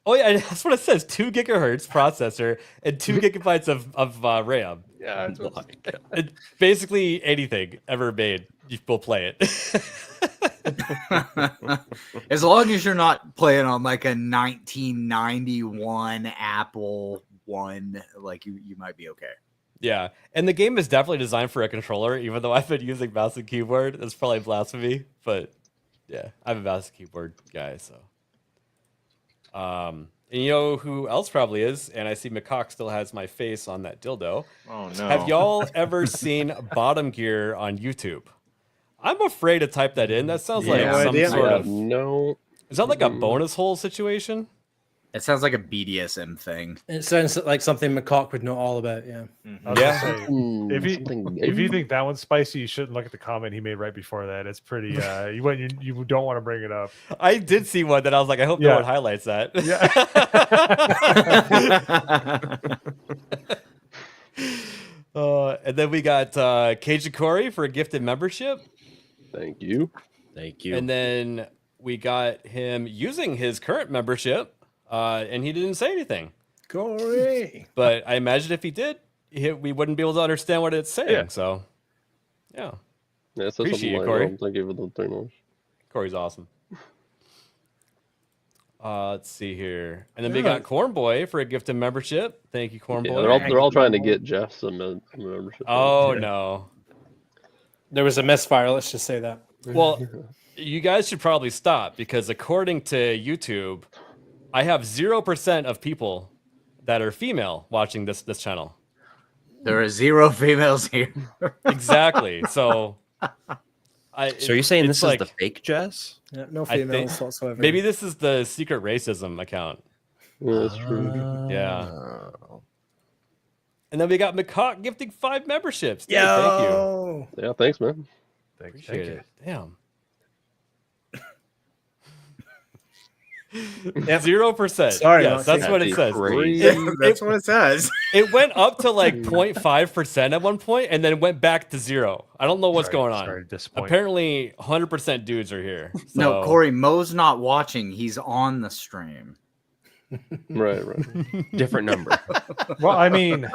Oh yeah, that's what it says. 2 gigahertz processor and 2 gigabytes of RAM. Yeah, it's basically anything ever made, you will play it. As long as you're not playing on like a 1991 Apple One, like you might be okay. Yeah, and the game is definitely designed for a controller, even though I've been using mouse and keyboard. That's probably blasphemy, but yeah, I'm a mouse and keyboard guy, so. And you know who else probably is? And I see McCock still has my face on that dildo. Oh no! Have y'all ever seen Bottom Gear on YouTube? I'm afraid to type that in. That sounds like some sort of no. Is that like a bonus hole situation? It sounds like a BDSM thing. It sounds like something McCock would know all about. Yeah. Say, if you think that one's spicy, you shouldn't look at the comment he made right before that. It's pretty. You don't want to bring it up. I did see one that I was like, I hope no one highlights that. Yeah. And then we got Cajun Corey for a gifted membership. Thank you. Thank you. And then we got him using his current membership, and he didn't say anything. Corey. But I imagine if he did, we wouldn't be able to understand what it's saying. Yeah. So, yeah. Yeah, so Appreciate something it, Corey. like thank you for the $3. Corey's awesome. Let's see here. And then we got Corn Boy for a gifted membership. Thank you, Corn Boy. They're all trying to get Jeff some membership. Oh, no. There was a misfire. Let's just say that. Well, you guys should probably stop because according to YouTube, I have 0% of people that are female watching this channel. There are 0 females here. Exactly. So, so are you saying this is the fake Jess? Yeah, no females whatsoever. Maybe this is the secret racism account. Yeah, that's true. Yeah. And then we got McCock gifting 5 memberships. Dude, Yo! thank you. Yeah, thanks, man. Appreciate it. Damn. 0%. Sorry, yes, that's what it says. That's what it says. It went up to like 0.5% at one point, and then went back to 0. I don't know what's going on. Apparently, 100% dudes are here. So. No, Corey, Mo's not watching. He's on the stream. Right. Different number. Well, I mean,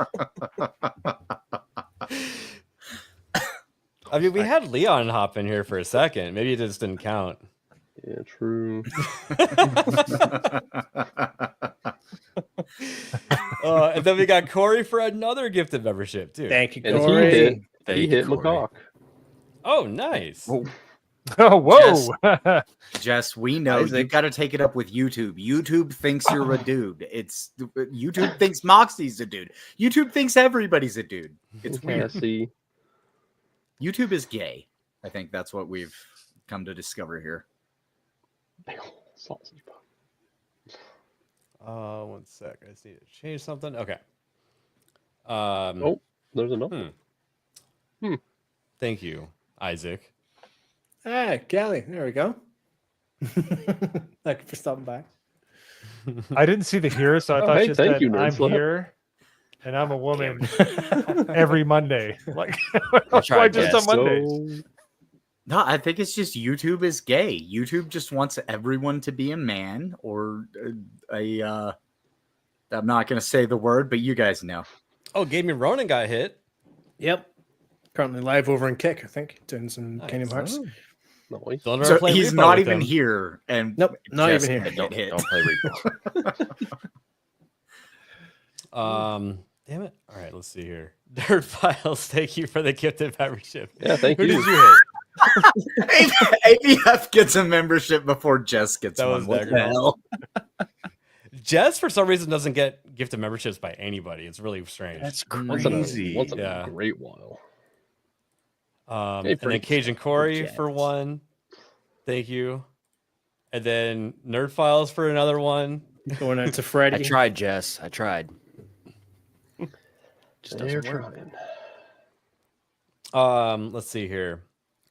we had Leon hop in here for a second. Maybe it just didn't count. Yeah, true. And then we got Corey for another gifted membership, too. Thank you, And Corey. he hit McCock. Oh, nice. Oh, whoa. Jess, we know you got to take it up with YouTube. YouTube thinks you're a dude. YouTube thinks Moxie's a dude. YouTube thinks everybody's a dude. It's weird. See. YouTube is gay. I think that's what we've come to discover here. Sausage bun. 1 sec. I just need to change something. Okay. There's another. Thank you, Isaac. Hey, Callie. There we go. Thank you for stopping by. I didn't see the here, so I thought hey, thank you, I'm Nerd here and I'm a woman every Monday. Like, That's why right, just Jess. on Mondays? No, I think it's just YouTube is gay. YouTube just wants everyone to be a man or I'm not going to say the word, but you guys know. Oh, Gaming Ronin got hit. Yep. Currently live over in Kick, I think, doing some Kingdom Hearts. Nice. So he's not even here, and nope, not Jess even here. can't hit. Don't play Repo. Damn it. All right, let's see here. Nerd Files, thank you for the gifted membership. Yeah, thank Who you. did you hit? ABF gets a membership before Jess gets That one. was What the Dagger. hell? Jess, for some reason, doesn't get gifted memberships by anybody. It's really strange. That's Once in crazy. a great while. And Hey, then Frank. Cajun Corey Jess. for one. Thank you. And then Nerd Files for another one. Going out to Freddie. I tried, Jess. I tried. Just They're doesn't work. trying. Let's see here.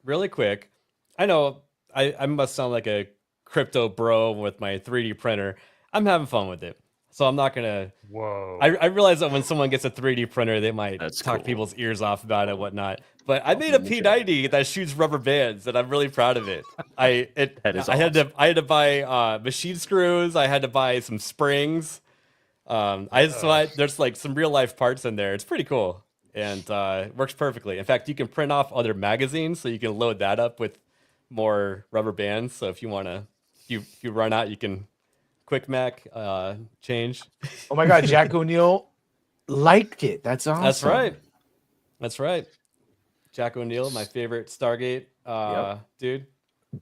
Really quick. I know I must sound like a crypto bro with my 3D printer. I'm having fun with it. So I'm not gonna. Whoa. I realize that when someone gets a 3D printer, they might That's talk cool. people's ears off about it and whatnot. But I made a P90 that shoots rubber bands, and I'm really proud of it. That is I had to buy machine screws. I had to buy some springs. There's like some real life parts in there. It's pretty cool, and it works perfectly. In fact, you can print off other magazines, so you can load that up with more rubber bands. So if you wanna, if you run out, you can quick Mac change. Oh my God, Jack O'Neill liked it. That's awesome. That's right. That's right. Jack O'Neill, my favorite Stargate dude.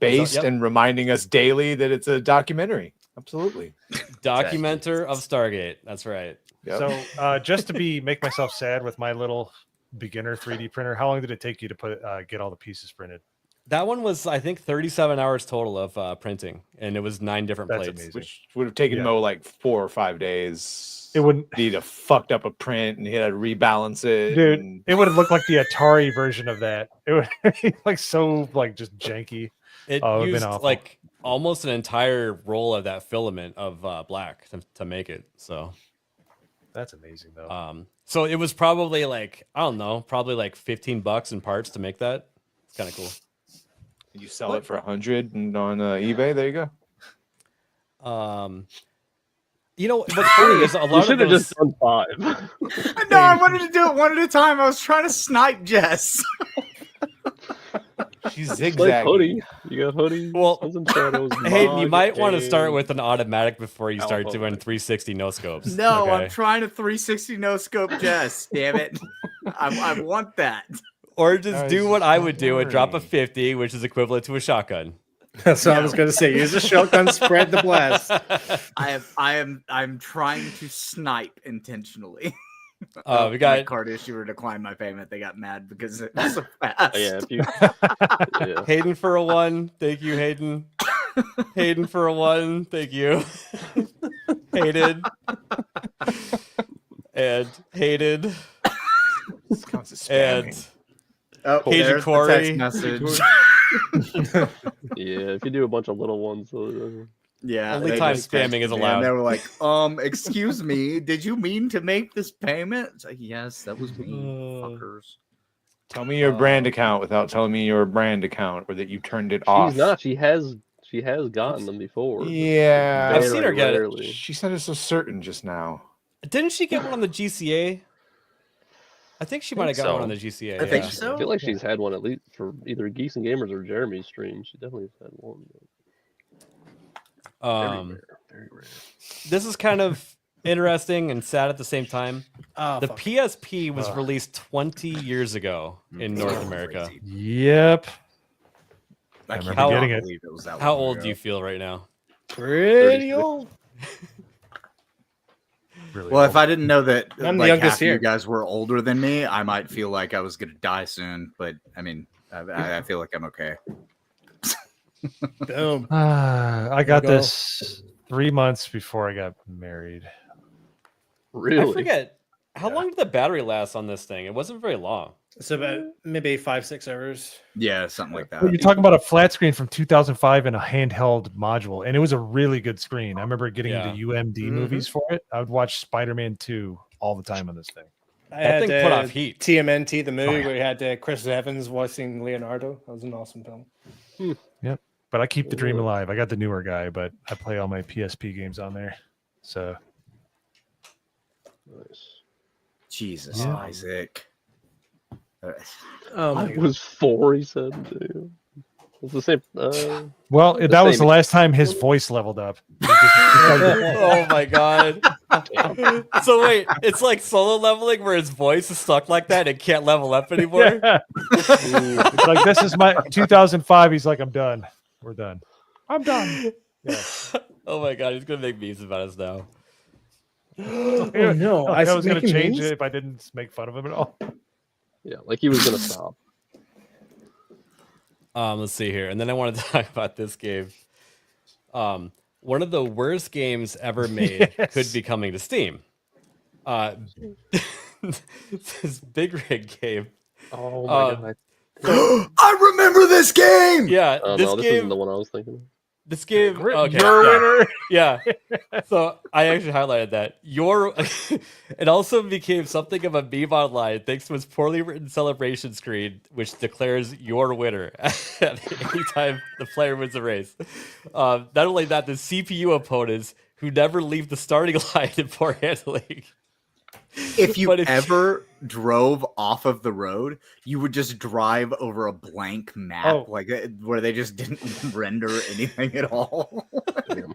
Based Yep. and reminding us daily that it's a documentary. Absolutely. Documenter of Stargate. That's right. Yep. So just to make myself sad with my little beginner 3D printer, how long did it take you to get all the pieces printed? That one was, I think, 37 hours total of printing, and it was 9 different That's plates. amazing. Which would have taken Mo like 4 or 5 days. It wouldn't. He'd have fucked up a print and he had to rebalance it. Dude, and- it would have looked like the Atari version of that. It would be like so just janky. It Oh, it'd been used awful. like almost an entire roll of that filament of black to make it. So that's amazing, though. So it was probably like, I don't know, probably like $15 in parts to make that. It's kind of cool. You sell it for 100 and on eBay. There you go. You know what's funny is a lot should of have those. just done 5. No, I wanted to do it one at a time. I was trying to snipe Jess. She's Like zigzagging. hoodie. You got hoodie. Well, Sons and Shadows. Hayden, you Mod, might want to start game. with an automatic before you start doing Automatic. 360 no scopes. No, okay? I'm trying to 360 no scope Jess. Damn it. I want that. Or just Guys, do what I would do and drop a worry. 50, which is equivalent to a shotgun. That's what I was going to say. Use a shotgun, spread the blast. I'm trying to snipe intentionally. We My got card issuer declined my payment. They got mad because it was so fast. Oh, yeah, if you, yeah. Hayden for a 1. Thank you, Hayden. Hayden for a 1. Thank you. Hayden. And Hayden. This counts as spamming. And Oh, Cajun there's the Corey. text message. Yeah, if you do a bunch of little ones. Yeah. Only they time just texted spamming is me, allowed. And they were like, excuse me, did you mean to make this payment? It's like, yes, that was me, fuckers. Tell me your brand account without telling me your brand account or that you turned it off. She's not. She has gotten them before. Yeah. I've seen her get it. rarely. She sounded so certain just now. Didn't she get one on the GCA? I think she might have got so. one on the GCA. I think yeah. so. I feel like she's had one at least for either Geeks and Gamers or Jeremy's stream. She definitely has had one. Very rare. This is kind of interesting and sad at the same time. Oh, The fuck. PSP was released 20 years ago in North America. Yep. I remember How- getting it. believe it was that How long old ago. do you feel right now? Pretty old. Really Well, old. if I didn't know that I'm the like, youngest half of you here. guys were older than me, I might feel like I was going to die soon. But I mean, I feel like I'm okay. Boom. I got go. this 3 months before I got married. Really? I forget. How long did the battery last on this thing? It wasn't very long. It's about maybe 5-6 hours. Yeah, something like that. Well, you're talking about a flat screen from 2005 and a handheld module, and it was a really good screen. I remember getting Yeah. into UMD movies for it. I would watch Spider-Man 2 all the time on this thing. I That had thing put off heat. TMNT, the movie yeah. where you had Chris Evans voicing Leonardo. That was an awesome film. Yep. But I keep the dream alive. I got the newer guy, but I play all my PSP games on there. So Nice. Jesus, Yeah. Isaac. Oh my I God. was 4, he said. Dude. It's the same. Well, the that was same the last time his voice leveled up. Oh my god. So wait, it's like solo leveling where his voice is stuck like that and can't level up anymore? Yeah. It's like, this is my 2005. He's like, I'm done. We're done. I'm done. Yeah. Oh my god, he's gonna make memes about us now. Oh no, I was going to making change memes? it if I didn't make fun of him at all. Yeah, like he was going to stop. Let's see here. And then I wanted to talk about this game. One of the worst games ever made could be coming to Steam. This Big Rig game. Oh my god. I remember this game. Yeah, Oh, this no, this game. isn't the one I was thinking of. This game, okay, Your winner. Yeah. So I actually highlighted that. It also became something of a meme online thanks to its poorly written celebration screen, which declares your winner any time the player wins a race. Not only that, the CPU opponents who never leave the starting line in poor handling. If you ever drove off of the road, you would just drive over a blank map, where they just didn't render anything at all.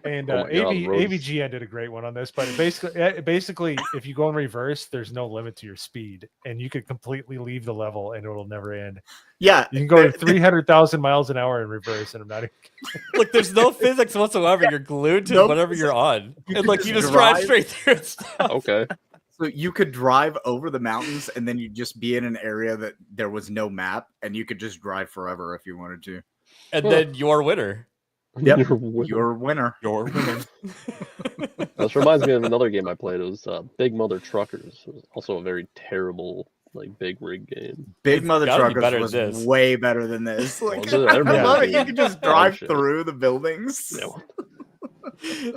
And Oh my God, Rose. AVGN did a great one on this, but basically, if you go in reverse, there's no limit to your speed, and you could completely leave the level, and it'll never end. Yeah, you can go to 300,000 miles an hour in reverse, and I'm not. Look, there's no physics whatsoever. You're glued to whatever you're on, and like you just drive straight through and stuff. Okay. So you could drive over the mountains, and then you'd just be in an area that there was no map, and you could just drive forever if you wanted to. And then your winner. Yep, Your winner. your winner. This reminds me of another game I played. It was Big Mother Truckers. It was also a very terrible, like, big rig game. Big Mother gotta be better Truckers than was this. way better than this. Like, Was it? I remember I love it. being You could just dog drive shit. through the buildings.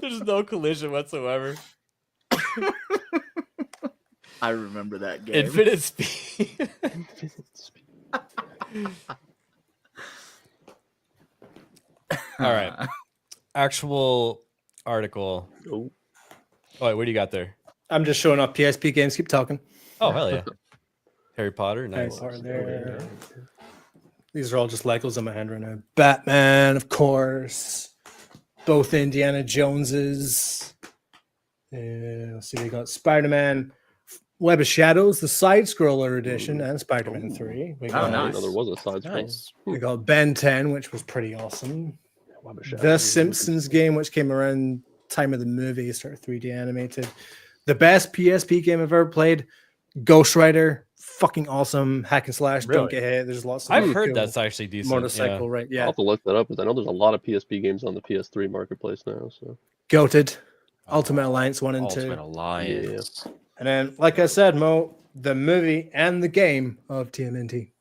There's no collision whatsoever. I remember that game. Infinite speed. All right. Actual article. Oh, wait, what do you got there? I'm just showing off PSP games. Keep talking. Oh, hell yeah. Harry Potter, nice. Harry Potter there. These are all just Legos in my hand right now. Batman, of course. Both Indiana Joneses. Let's see, we got Spider-Man, Web of Shadows, the side-scroller edition, and Spider-Man 3. We got, nice. There was a side scroll. Nice. we got Ben 10, which was pretty awesome. Web of Shadows The was Simpsons game, which came around time of the movie, started 3D animated. The best PSP game I've ever played, Ghost Rider, fucking awesome. Hack and slash, don't Really? get hit. There's lots of I've really heard cool that's actually decent. motorcycle, right? I'll Yeah, have to look that up because I know there's a lot of PSP games on the PS3 marketplace now. So Goated, Ultimate Alliance 1 and 2. Ultimate Alliance. And then, like I said, Mo, the movie and the game of TMNT.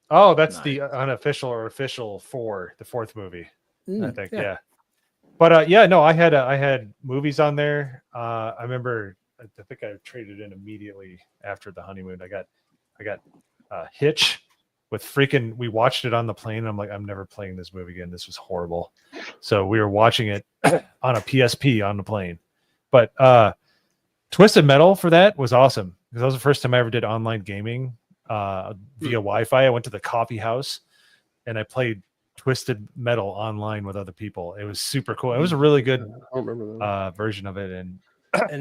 Oh, that's the unofficial or official for the fourth movie. I think, yeah. But yeah, no, I had movies on there. I remember, I think I traded in immediately after the honeymoon. I got Hitch with freaking. We watched it on the plane. And I'm like, I'm never playing this movie again. This was horrible. So we were watching it on a PSP on the plane. But Twisted Metal for that was awesome because that was the first time I ever did online gaming via Wi-Fi. I went to the coffee house and I played Twisted Metal online with other people. It was super cool. It was a really good I don't remember that. version of it, and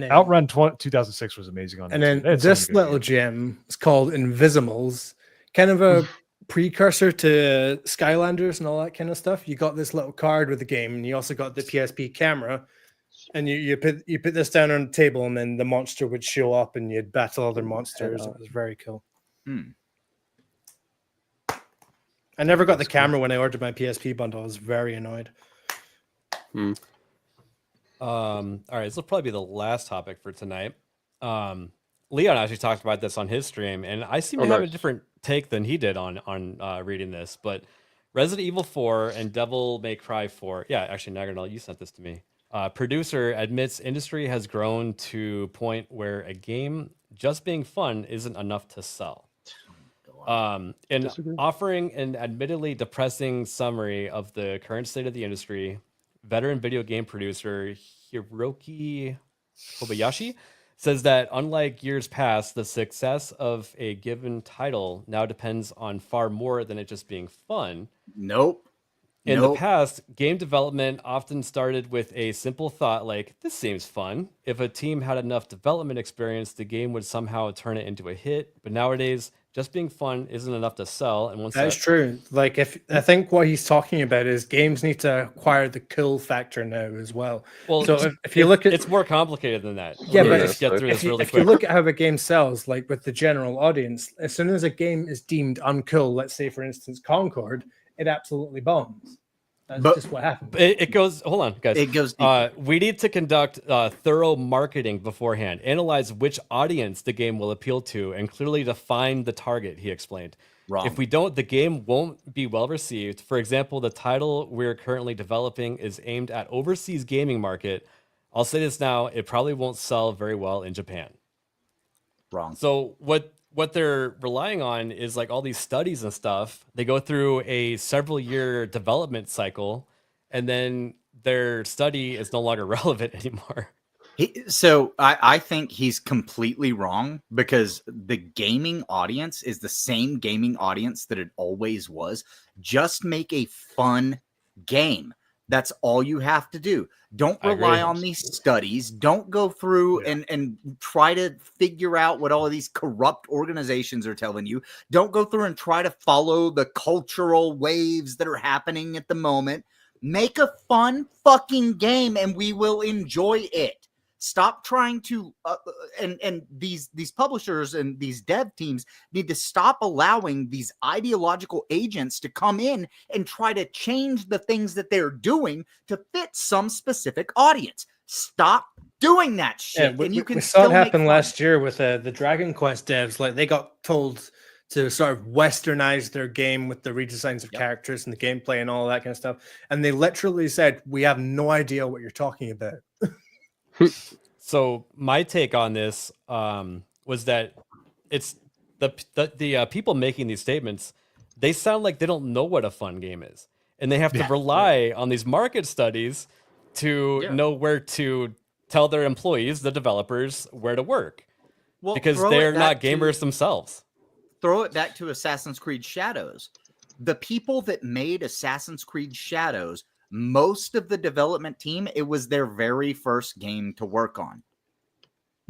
then, Outrun 2006 was amazing on. And that then too. this little gem is called Invisimals, kind of a precursor to Skylanders and all that kind of stuff. You got this little card with the game, and you also got the PSP camera. And you put this down on the table, and then the monster would show up, and you'd battle other monsters. It was very cool. I never got the camera when I ordered my PSP bundle. I was very annoyed. All right, this will probably be the last topic for tonight. Leon actually talked about this on his stream, and I seem to have a different take than he did on reading this. But Resident Evil 4 and Devil May Cry 4. Yeah, actually, Nagarnal, you sent this to me. Producer admits industry has grown to point where a game just being fun isn't enough to sell. In offering an admittedly depressing summary of the current state of the industry, veteran video game producer Hiroki Kobayashi says that unlike years past, the success of a given title now depends on far more than it just being fun. Nope. In the past, game development often started with a simple thought like, this seems fun. If a team had enough development experience, the game would somehow turn it into a hit. But nowadays, just being fun isn't enough to sell. And once That's true. Like, if I think what he's talking about is games need to acquire the cool factor now as well. Well, so if you look at, it's more complicated than that. yeah, but Let's get through this really if quick. you look at how a game sells, like with the general audience, as soon as a game is deemed uncool, let's say for instance Concord, it absolutely bombs. That's just what happens. It goes. Hold on, guys. It goes. We need to conduct thorough marketing beforehand. Analyze which audience the game will appeal to, and clearly define the target. He explained. Wrong. If we don't, the game won't be well received. For example, the title we're currently developing is aimed at overseas gaming market. I'll say this now: it probably won't sell very well in Japan. Wrong. So what they're relying on is like all these studies and stuff. They go through a several year development cycle, and then their study is no longer relevant anymore. So I think he's completely wrong, because the gaming audience is the same gaming audience that it always was. Just make a fun game. That's all you have to do. Don't rely on these studies. Don't go through and try to figure out what all of these corrupt organizations are telling you. Don't go through and try to follow the cultural waves that are happening at the moment. Make a fun fucking game and we will enjoy it. Stop trying to and these publishers and these dev teams need to stop allowing these ideological agents to come in and try to change the things that they're doing to fit some specific audience. Stop doing that shit. Yeah, and you can we saw still it happen make last year with the Dragon Quest devs. Like, they got told to sort of westernize their game with the redesigns of characters and the gameplay and all that kind of stuff, and they literally said, "We have no idea what you're talking about." So my take on this was that it's the people making these statements. They sound like they don't know what a fun game is, and they have to rely on these market studies to know where to tell their employees, the developers, where to work, because they're not gamers themselves. Throw it back to Assassin's Creed Shadows. The people that made Assassin's Creed Shadows, most of the development team, it was their very first game to work on.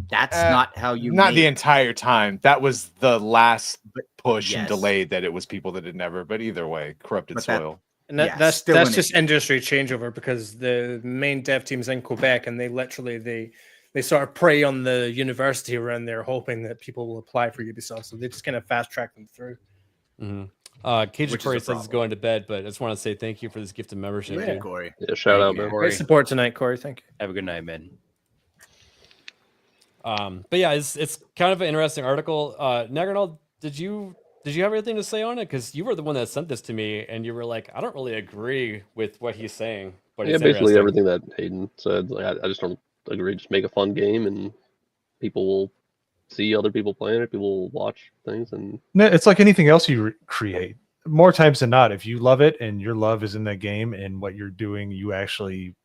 That's not how you not made the it. entire time. That was the last push and delay that it was people that had never, but either way, corrupted soil. And that's just industry changeover, because the main dev team's in Quebec, and they literally they sort of prey on the university around there, hoping that people will apply for Ubisoft. So they just kind of fast track them through. Cajun Corey says he's going to bed, but I just want to say thank you for this gift of membership. Yeah, dude. Corey. Yeah, shout out, man. Great support tonight, Corey. Thank you. Have a good night, man. But yeah, it's kind of an interesting article. Nagranal, did you have anything to say on it? Because you were the one that sent this to me, and you were like, I don't really agree with what he's saying. But Yeah, it's basically interesting. everything that Hayden said. Like, I just don't agree. Just make a fun game, and people will see other people playing it. People will watch things, and No, it's like anything else you create. More times than not, if you love it and your love is in that game and what you're doing, you actually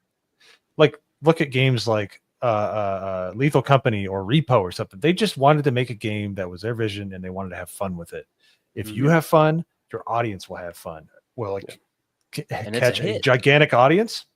like look at games like Lethal Company or R.E.P.O or something. They just wanted to make a game that was their vision, and they wanted to have fun with it. If you have fun, your audience will have fun. Well, like catch a gigantic audience,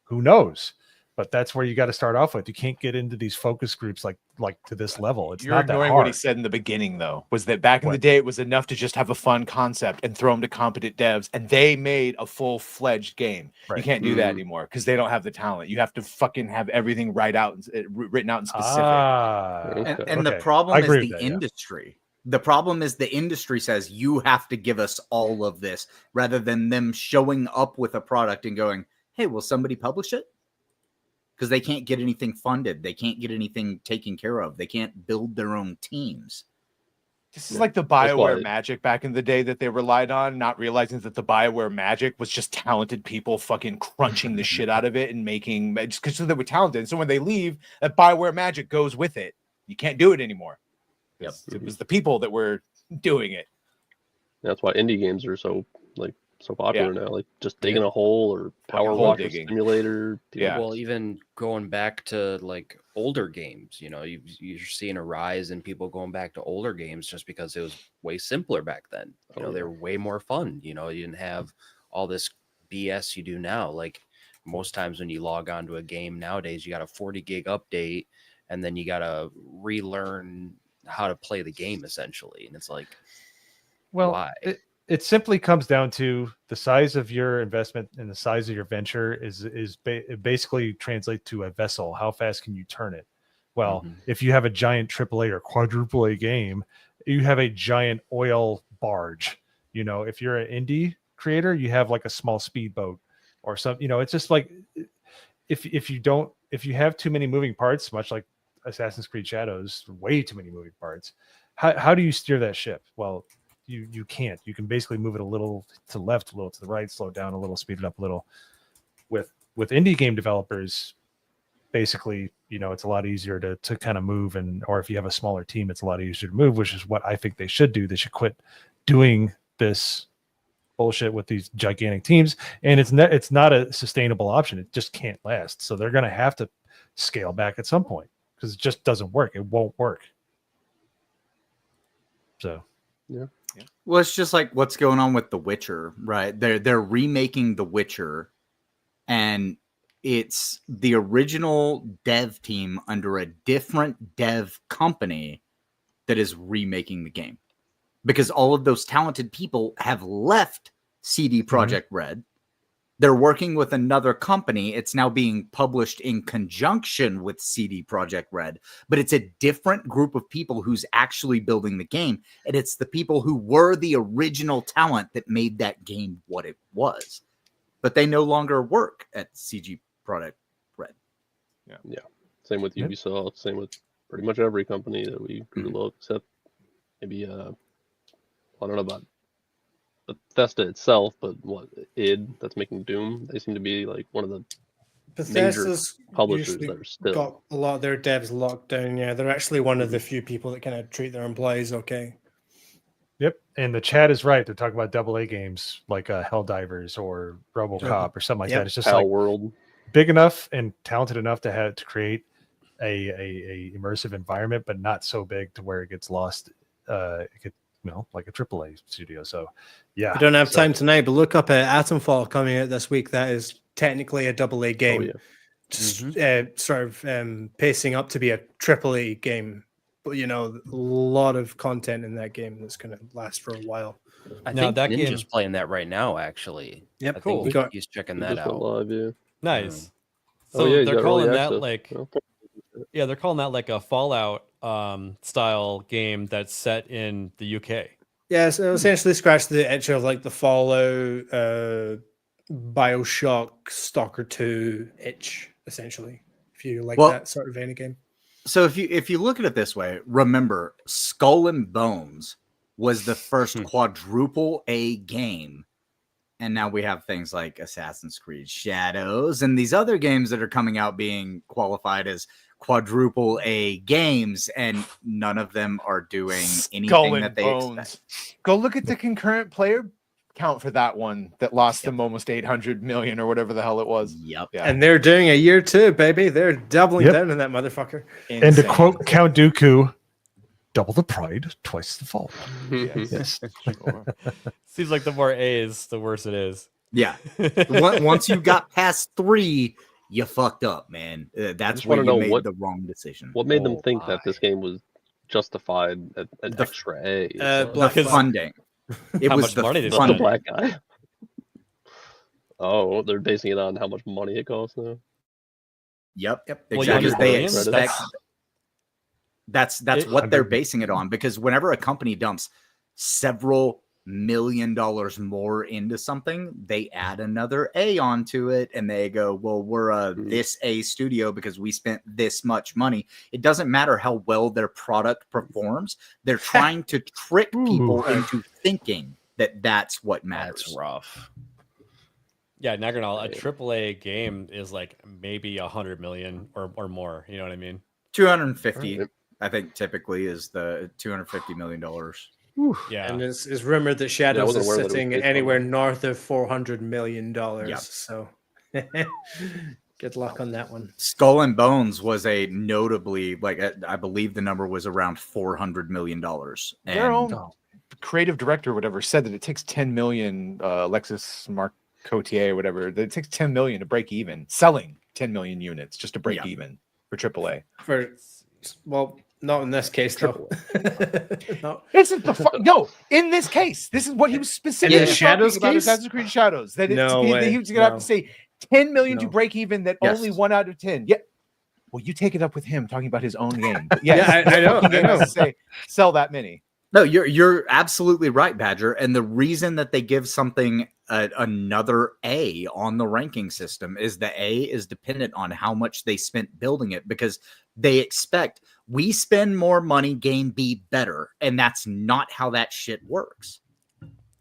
who knows? But that's where you got to start off with. You can't get into these focus groups like to this level. It's You're not that ignoring hard. what he said in the beginning, though, was that back in the day, it was enough to just have a fun concept and throw them to competent devs, and they made a full-fledged game. You can't do that anymore because they don't have the talent. You have to fucking have everything written out in specific. And the problem is the industry. The problem is the industry says you have to give us all of this, rather than them showing up with a product and going, hey, will somebody publish it? Because they can't get anything funded. They can't get anything taken care of. They can't build their own teams. This is like the BioWare magic back in the day that they relied on, not realizing that the BioWare magic was just talented people fucking crunching the shit out of it and making, just because they were talented. And so when they leave, that BioWare magic goes with it. You can't do it anymore. Yep. It was the people that were doing it. that's why indie games are so popular now. Like just digging a hole or power hole water digging simulator. Well, even going back to like older games. You know, you're seeing a rise in people going back to older games just because it was way simpler back then. You know, they were way more fun. You know, you didn't have all this BS you do now. Like most times when you log on to a game nowadays, you got a 40 gig update and then you got to relearn how to play the game essentially. And it's like, well, why? It simply comes down to the size of your investment and the size of your venture it basically translates to a vessel. How fast can you turn it? Well, if you have a giant AAA or quadruple A game, you have a giant oil barge. You know, if you're an indie creator, you have like a small speedboat or something. You know, it's just like if you have too many moving parts, much like Assassin's Creed Shadows, way too many moving parts. How do you steer that ship? Well, you can't. You can basically move it a little to the left, a little to the right, slow it down a little, speed it up a little. With indie game developers, basically, you know, it's a lot easier to kind of move, or if you have a smaller team, it's a lot easier to move, which is what I think they should do. They should quit doing this bullshit with these gigantic teams, and it's not a sustainable option. It just can't last. So they're going to have to scale back at some point because it just doesn't work. It won't work. So yeah. Well, it's just like what's going on with The Witcher, right? They're remaking The Witcher, and it's the original dev team under a different dev company that is remaking the game, because all of those talented people have left CD Projekt Red. They're working with another company. It's now being published in conjunction with CD Projekt Red, but it's a different group of people who's actually building the game. And it's the people who were the original talent that made that game what it was, but they no longer work at CD Projekt Red. Yeah. Same with Ubisoft. Same with pretty much every company that we grew up, except maybe, I don't know about Bethesda itself, but id that's making Doom, they seem to be like one of the Bethesda's major publishers usually that are still got a lot of their devs locked down. Yeah, they're actually one of the few people that kind of treat their employees okay. Yep, and the chat is right. They're talking about AA games like Helldivers or RoboCop or something like that. It's just like World, big enough and talented enough to create a immersive environment, but not so big to where it gets lost. It could, like a AAA studio. So, yeah. We don't have time tonight, but look up Atomfall coming out this week. That is technically a AA game. Sort of pacing up to be a AAA game. But, a lot of content in that game that's going to last for a while. I think that Ninja's playing that right now, actually. Yep, I think he's checking that out. Live, yeah. Nice. So they're calling that like... Yeah, they're calling that like a Fallout style game that's set in the UK. Yeah, so essentially scratch the itch of like the Fallout, BioShock, Stalker 2 itch, essentially. If you like that sort of vein of game. So if you look at it this way, remember Skull and Bones was the first quadruple A game. And now we have things like Assassin's Creed Shadows and these other games that are coming out being qualified as quadruple A games, and none of them are doing anything that they expect. Go look at the concurrent player count for that one that lost them almost 800 million or whatever the hell it was. Yep. Yeah. And they're doing a year 2, baby. They're doubling down on that motherfucker. Insane. And to quote Count Dooku, double the pride, twice the fault. Yes. Seems like the more A's, the worse it is. Yeah. Once you got past 3, you fucked up, man. That's where you made the wrong decision. What made them think that this game was justified at an extra A? Because funding. It was the the black guy. Oh, they're basing it on how much money it costs now. Yep. Exactly. They expect that's what they're basing it on, because whenever a company dumps several $1 million more into something, they add another A onto it, and they go, well, we're this A studio because we spent this much money. It doesn't matter how well their product performs. They're trying to trick people into thinking that that's what matters. That's rough. Yeah, not gonna lie, a AAA game is like maybe 100 million or more. You know what I mean? 250, I think, typically is the $250 million. Yeah, and it's rumored that Shadows is sitting anywhere north of $400 million. Yep. So Good luck on that one. Skull and Bones was a notably, like, I believe the number was around $400 million. Their own creative director, or whatever, said that it takes 10 million. Alexis Marcotier, or whatever, that it takes 10 million to break even, selling 10 million units just to break even for AAA. Well, not in this case, though. No. Isn't the no? In this case, this is what he was specifically Shadows talking about. case? Assassin's Creed Shadows. That No way. he was going to have No. to say 10 million to No. break even. That Yes. only 1 out of 10. Yeah. Well, you take it up with him talking about his own game. But yes, Yeah, I know. fucking game has to say sell that many. No, you're absolutely right, Badger. And the reason that they give something another A on the ranking system is the A is dependent on how much they spent building it, because they expect we spend more money, game be better, and that's not how that shit works.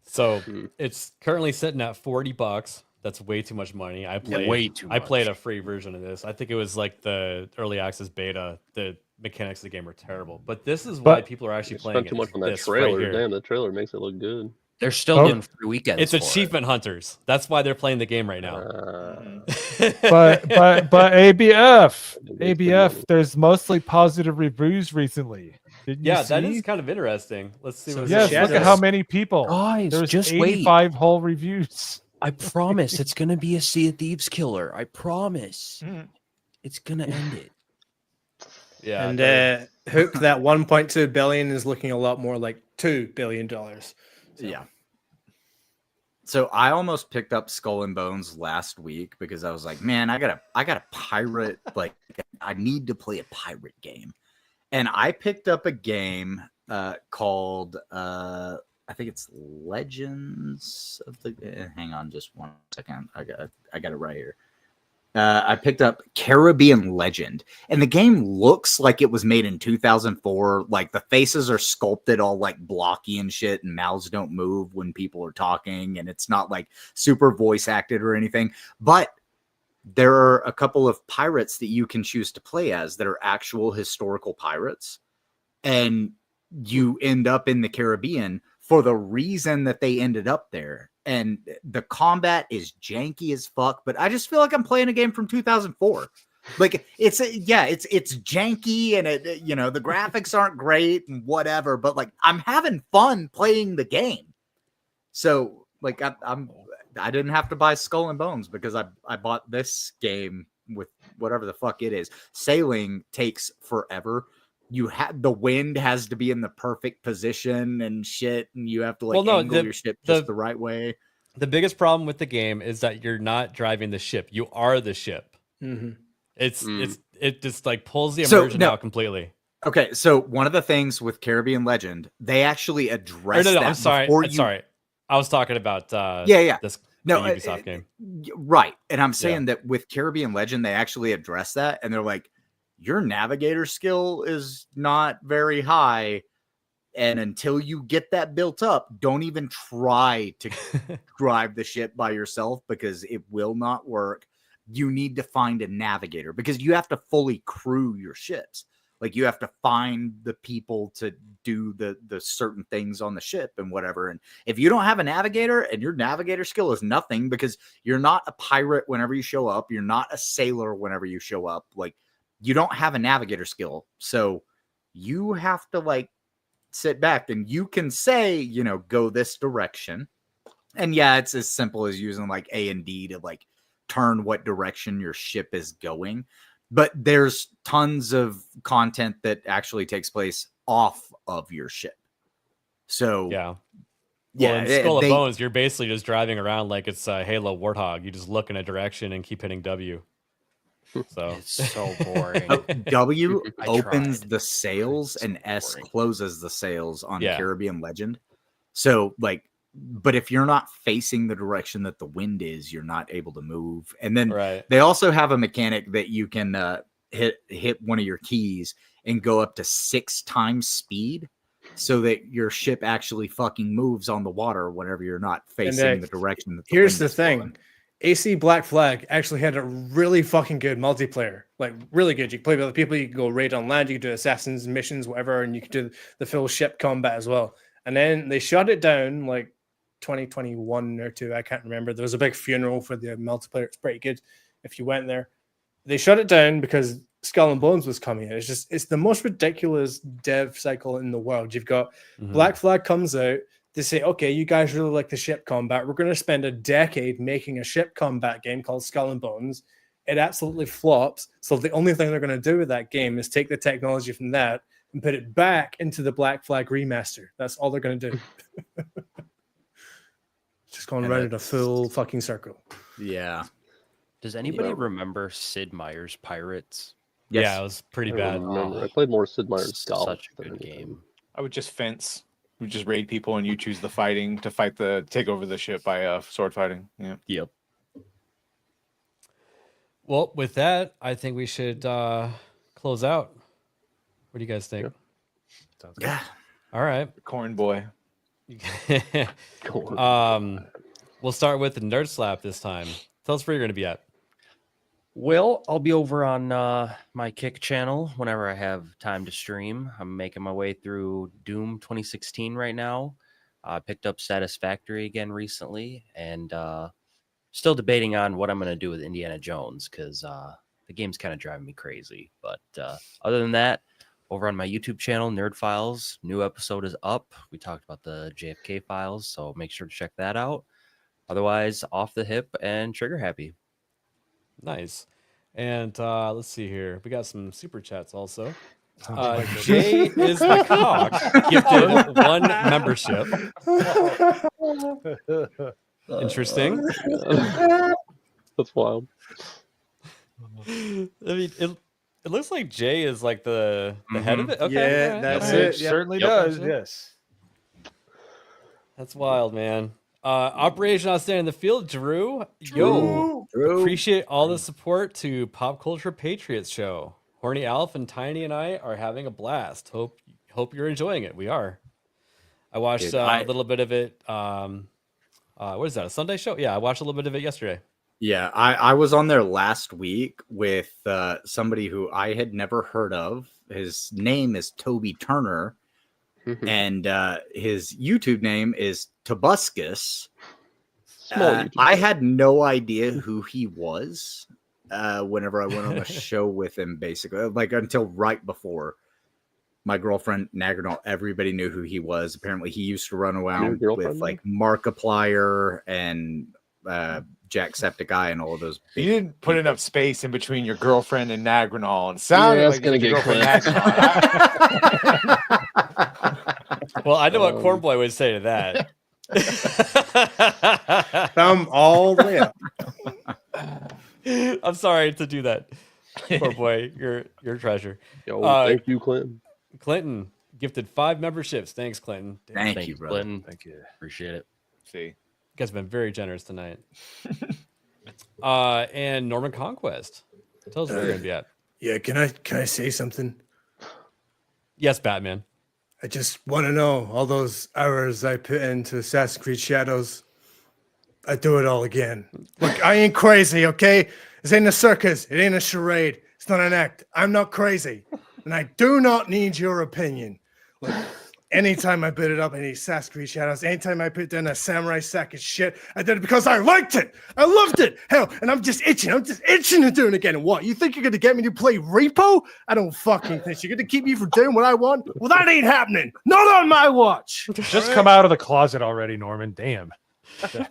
So it's currently sitting at $40. That's way too much money. I played a free version of this. I think it was like the early access beta. The mechanics of the game are terrible, but this is why people are actually playing Spent too much on that this trailer. right here. Damn, that trailer makes it look good. They're still doing free weekends. It's for achievement hunters. That's why they're playing the game right now. but ABF, there's mostly positive reviews recently. Didn't you Yeah, that see? is kind of interesting. Let's see. So what yes, look at how many people. Guys, There's just wait. 85 whole reviews. I promise it's gonna be a Sea of Thieves killer. I promise. It's gonna end it. Yeah. And Hook, that 1.2 billion is looking a lot more like $2 billion. Yeah. So I almost picked up Skull and Bones last week because I was like, man, I gotta pirate, like I need to play a pirate game. And I picked up a game called I think it's Legends of the hang on just 1 second. I got it right here. I picked up Caribbean Legend, and the game looks like it was made in 2004. Like the faces are sculpted all like blocky and shit, and mouths don't move when people are talking, and it's not like super voice acted or anything. But there are a couple of pirates that you can choose to play as that are actual historical pirates, and you end up in the Caribbean for the reason that they ended up there. And the combat is janky as fuck, but I just feel like I'm playing a game from 2004. Like it's janky, and it, you know, the graphics aren't great and whatever, but like I'm having fun playing the game. So like I didn't have to buy Skull and Bones because I bought this game with whatever the fuck it is. Sailing takes forever. The wind has to be in the perfect position and shit, and you have to angle your ship just the right way. The biggest problem with the game is that you're not driving the ship; you are the ship. Mm-hmm. It just like pulls the immersion out completely. Okay, so one of the things with Caribbean Legend, they actually address that. I'm sorry. Sorry, I was talking about this Ubisoft game. Right, and I'm saying that with Caribbean Legend, they actually address that, and they're like, your navigator skill is not very high, and until you get that built up, don't even try to drive the ship by yourself because it will not work. You need to find a navigator because you have to fully crew your ships. Like you have to find the people to do the certain things on the ship and whatever. And if you don't have a navigator and your navigator skill is nothing, because you're not a pirate whenever you show up, you're not a sailor whenever you show up, like you don't have a navigator skill. So you have to like sit back, and you can say, you know, go this direction. And yeah, it's as simple as using like A and D to like turn what direction your ship is going. But there's tons of content that actually takes place off of your ship. So yeah. Well, in Skull and Bones, you're basically just driving around like it's a Halo Warthog. You just look in a direction and keep hitting W. So it's so boring. W opens the sails and S closes the sails on Caribbean Legend. So like, but if you're not facing the direction that the wind is, you're not able to move. And then they also have a mechanic that you can hit one of your keys and go up to 6 times speed, so that your ship actually fucking moves on the water whenever you're not facing the direction that the here's wind the is thing. blowing. AC Black Flag actually had a really fucking good multiplayer, like really good. You can play with other people, you can go raid on land, you can do assassins missions, whatever, and you can do the full ship combat as well. And then they shut it down like 2021 or 2, I can't remember. There was a big funeral for the multiplayer. It's pretty good if you went there. they shut it down because Skull and Bones was coming out. It's the most ridiculous dev cycle in the world. You've got Black Flag comes out. They say, okay, you guys really like the ship combat. We're going to spend a decade making a ship combat game called Skull and Bones. It absolutely flops. So the only thing they're going to do with that game is take the technology from that and put it back into the Black Flag remaster. That's all they're going to do. Just going around in a full fucking circle. Yeah. Does anybody remember Sid Meier's Pirates? Yes. Yeah, it was pretty bad. I played more Sid Meier's Golf. Such a good game. I would just fence. We just raid people, and you choose the fighting to take over the ship by sword fighting. Yeah. Yep. Well, with that, I think we should close out. What do you guys think? Yeah. Sounds good. All right. Corn boy. We'll start with the Nerd Slap this time. Tell us where you're going to be at. Well, I'll be over on my Kick channel whenever I have time to stream. I'm making my way through Doom 2016 right now. I picked up Satisfactory again recently, and still debating on what I'm going to do with Indiana Jones because the game's kind of driving me crazy. But other than that, over on my YouTube channel, Nerd Files, new episode is up. We talked about the JFK files, so make sure to check that out. Otherwise, off the hip and trigger happy. Nice. And let's see here. We got some super chats also. Jay is my cock gifted 1 membership. Interesting. That's wild. I mean, it looks like Jay is like the head of it. Okay, Yeah, right. that's It it. Yep. certainly does. Yes. That's wild, man. Operation Outstanding in the Field, Drew. Yo, appreciate all the support to Pop Culture Patriots show. Horny Alf and Tiny and I are having a blast. Hope you're enjoying it. We are. I watched a little bit of it. What is that? A Sunday show? Yeah, I watched a little bit of it yesterday. Yeah, I was on there last week with somebody who I had never heard of. His name is Toby Turner, and his YouTube name is Tobuscus. I had no idea who he was whenever I went on a show with him, basically, like until right before. My girlfriend Naggernall, everybody knew who he was. Apparently, he used to run around with like Markiplier and Jacksepticeye and all of those. You didn't put enough space in between your girlfriend and Naggernall, and sounded that's like gonna your get girlfriend Naggernall. Well, I know what Cornboy would say to that. Thumb all the way up. I'm sorry to do that. Cornboy, you're a treasure. Yo, thank you, Clinton. Clinton gifted 5 memberships. Thanks, Clinton. Thank you, brother. Clinton. Thank you. Appreciate it. See, you guys have been very generous tonight. And Norman Conquest. Tell us where you're gonna be at. Yeah, can I say something? Yes, Batman. I just want to know all those hours I put into Assassin's Creed Shadows. I do it all again. Look, I ain't crazy, okay? This ain't a circus. It ain't a charade. It's not an act. I'm not crazy. And I do not need your opinion. Look, anytime I put it up in Assassin's Creed Shadows, anytime I put down a samurai sack of shit, I did it because I liked it. I loved it. Hell, and I'm just itching. I'm just itching to do it again. And what? You think you're going to get me to play R.E.P.O? I don't fucking think you're going to keep me from doing what I want. Well, that ain't happening. Not on my watch. Just come out of the closet already, Norman. Damn.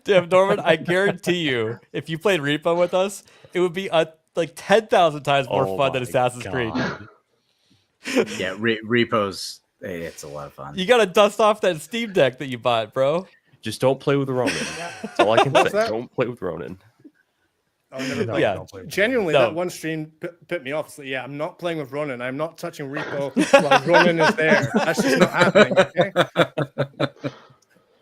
Damn, Norman, I guarantee you, if you played R.E.P.O with us, it would be like 10,000 times more fun than Assassin's Creed. Yeah, R.E.P.O's, it's a lot of fun. You got to dust off that Steam Deck that you bought, bro. Just don't play with Ronan. That's all I can say. Don't play with Ronan. Oh, never No, yeah. Genuinely, No. that one stream put me off. So, yeah, I'm not playing with Ronan. I'm not touching R.E.P.O while Ronan is there. That's just not happening, okay?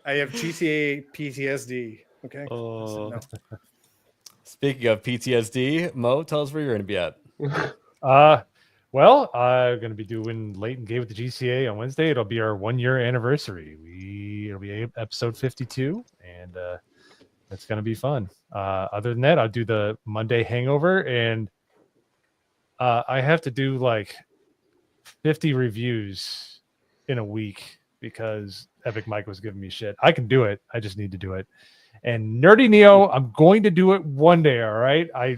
I have GTA PTSD, okay? Oh. No. Speaking of PTSD, Mo, tell us where you're going to be at. Well, I'm going to be doing Late and Gay with the GCA on Wednesday. It'll be our 1-year anniversary. It'll be episode 52, and it's going to be fun. Other than that, I'll do the Monday Hangover, and I have to do like 50 reviews in a week because Epic Mike was giving me shit. I can do it. I just need to do it. And Nerdy Neo, I'm going to do it one day, all right? I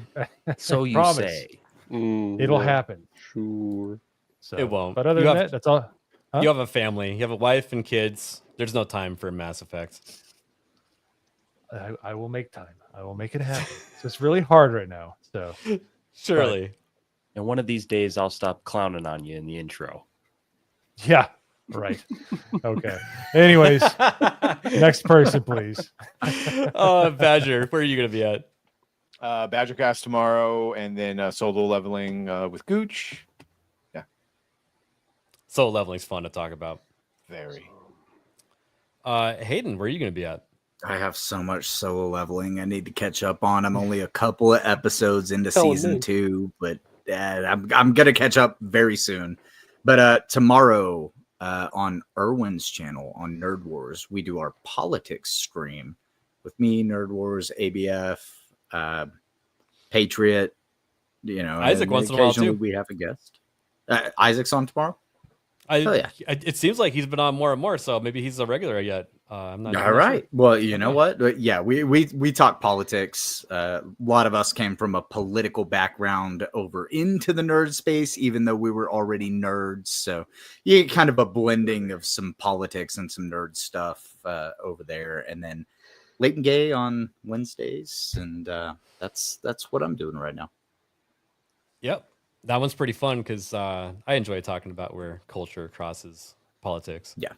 So you promise. say. It'll happen. Sure. So, It won't. But other You than have- that, that's all. Huh? You have a family. You have a wife and kids. There's no time for Mass Effect. I will make time. I will make it happen. It's just really hard right now. So surely. And one of these days, I'll stop clowning on you in the intro. Yeah. Right. Okay. Anyways, next person, please. Badger, where are you going to be at? Badgercast tomorrow, and then solo leveling with Gooch. Yeah. Solo leveling's fun to talk about. Very. Hayden, where are you going to be at? I have so much solo leveling I need to catch up on. I'm only a couple of episodes into Telling season me. 2, but I'm gonna catch up very soon. But tomorrow on Erwin's channel on Nerd Wars, we do our politics stream with me, Nerd Wars, ABF, Patriot. You know, Isaac and once in a while occasionally too. we have a guest. Isaac's on tomorrow. Oh, yeah. It seems like he's been on more and more, so maybe he's a regular yet. I'm not. All right. Well, you know what? Yeah, we talk politics. A lot of us came from a political background over into the nerd space, even though we were already nerds. So you get kind of a blending of some politics and some nerd stuff over there, and then late and gay on Wednesdays, and that's what I'm doing right now. Yep. That one's pretty fun because I enjoy talking about where culture crosses politics. Yeah.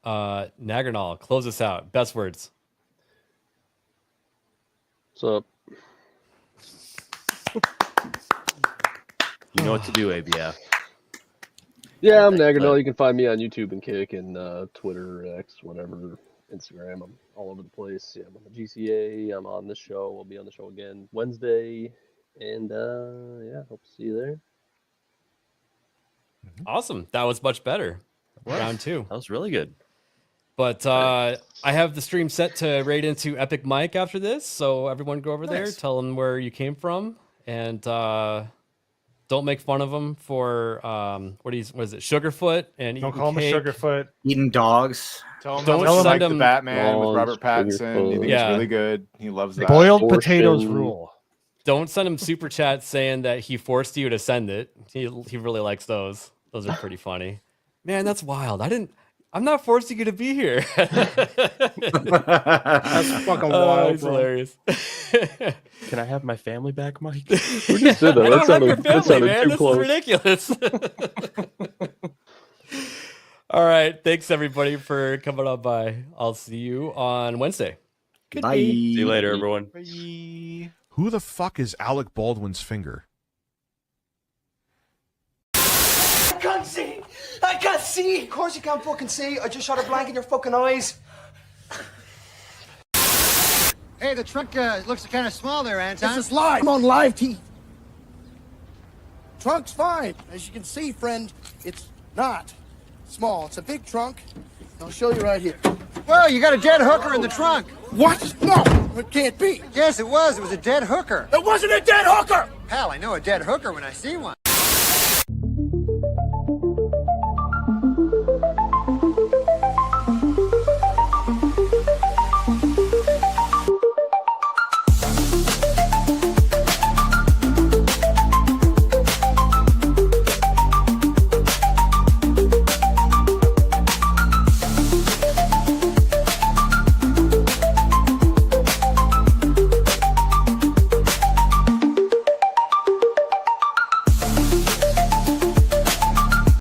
Nagernal, close us out. Best words. What's up? You know what to do, ABF. Yeah, I'm Nagernal. You can find me on YouTube and Kick and Twitter, X, whatever, Instagram. I'm all over the place. Yeah, I'm on the GCA. I'm on this show. We'll be on the show again Wednesday. And yeah, hope to see you there. Awesome. That was much better. Round 2. That was really good. But I have the stream set to raid into Epic Mike after this, so everyone go over there, tell them where you came from, and don't make fun of him for what is it, Sugarfoot and Don't eating call him a cake. Sugarfoot. Eating dogs. Tell him Don't how much send like him the Batman with dogs, Robert Pattinson. He thinks Yeah. it's really good. He loves that. Boiled Portion. potatoes rule. Don't send him super chats saying that he forced you to send it. He really likes those. Those are pretty funny. Man, that's wild. I'm not forcing you to be here. That's fucking wild, It's bro. hilarious. Can I have my family back, Mike? Who just said that? I That don't have your sounded, that family, sounded man. too This close. is ridiculous. All right. Thanks, everybody, for coming on by. I'll see you on Wednesday. Bye. See you later, everyone. Who the fuck is Alec Baldwin's finger? I can't see! I can't see! Of course you can't fucking see. I just shot a blank in your fucking eyes. Hey, the trunk looks kind of small there, Anton. This is live. I'm on live TV. Trunk's fine. As you can see, friend, it's not small. It's a big trunk. I'll show you right here. Well, you got a dead hooker in the trunk. What? No, it can't be. Yes, it was. It was a dead hooker. It wasn't a dead hooker! Hell, I know a dead hooker when I see one.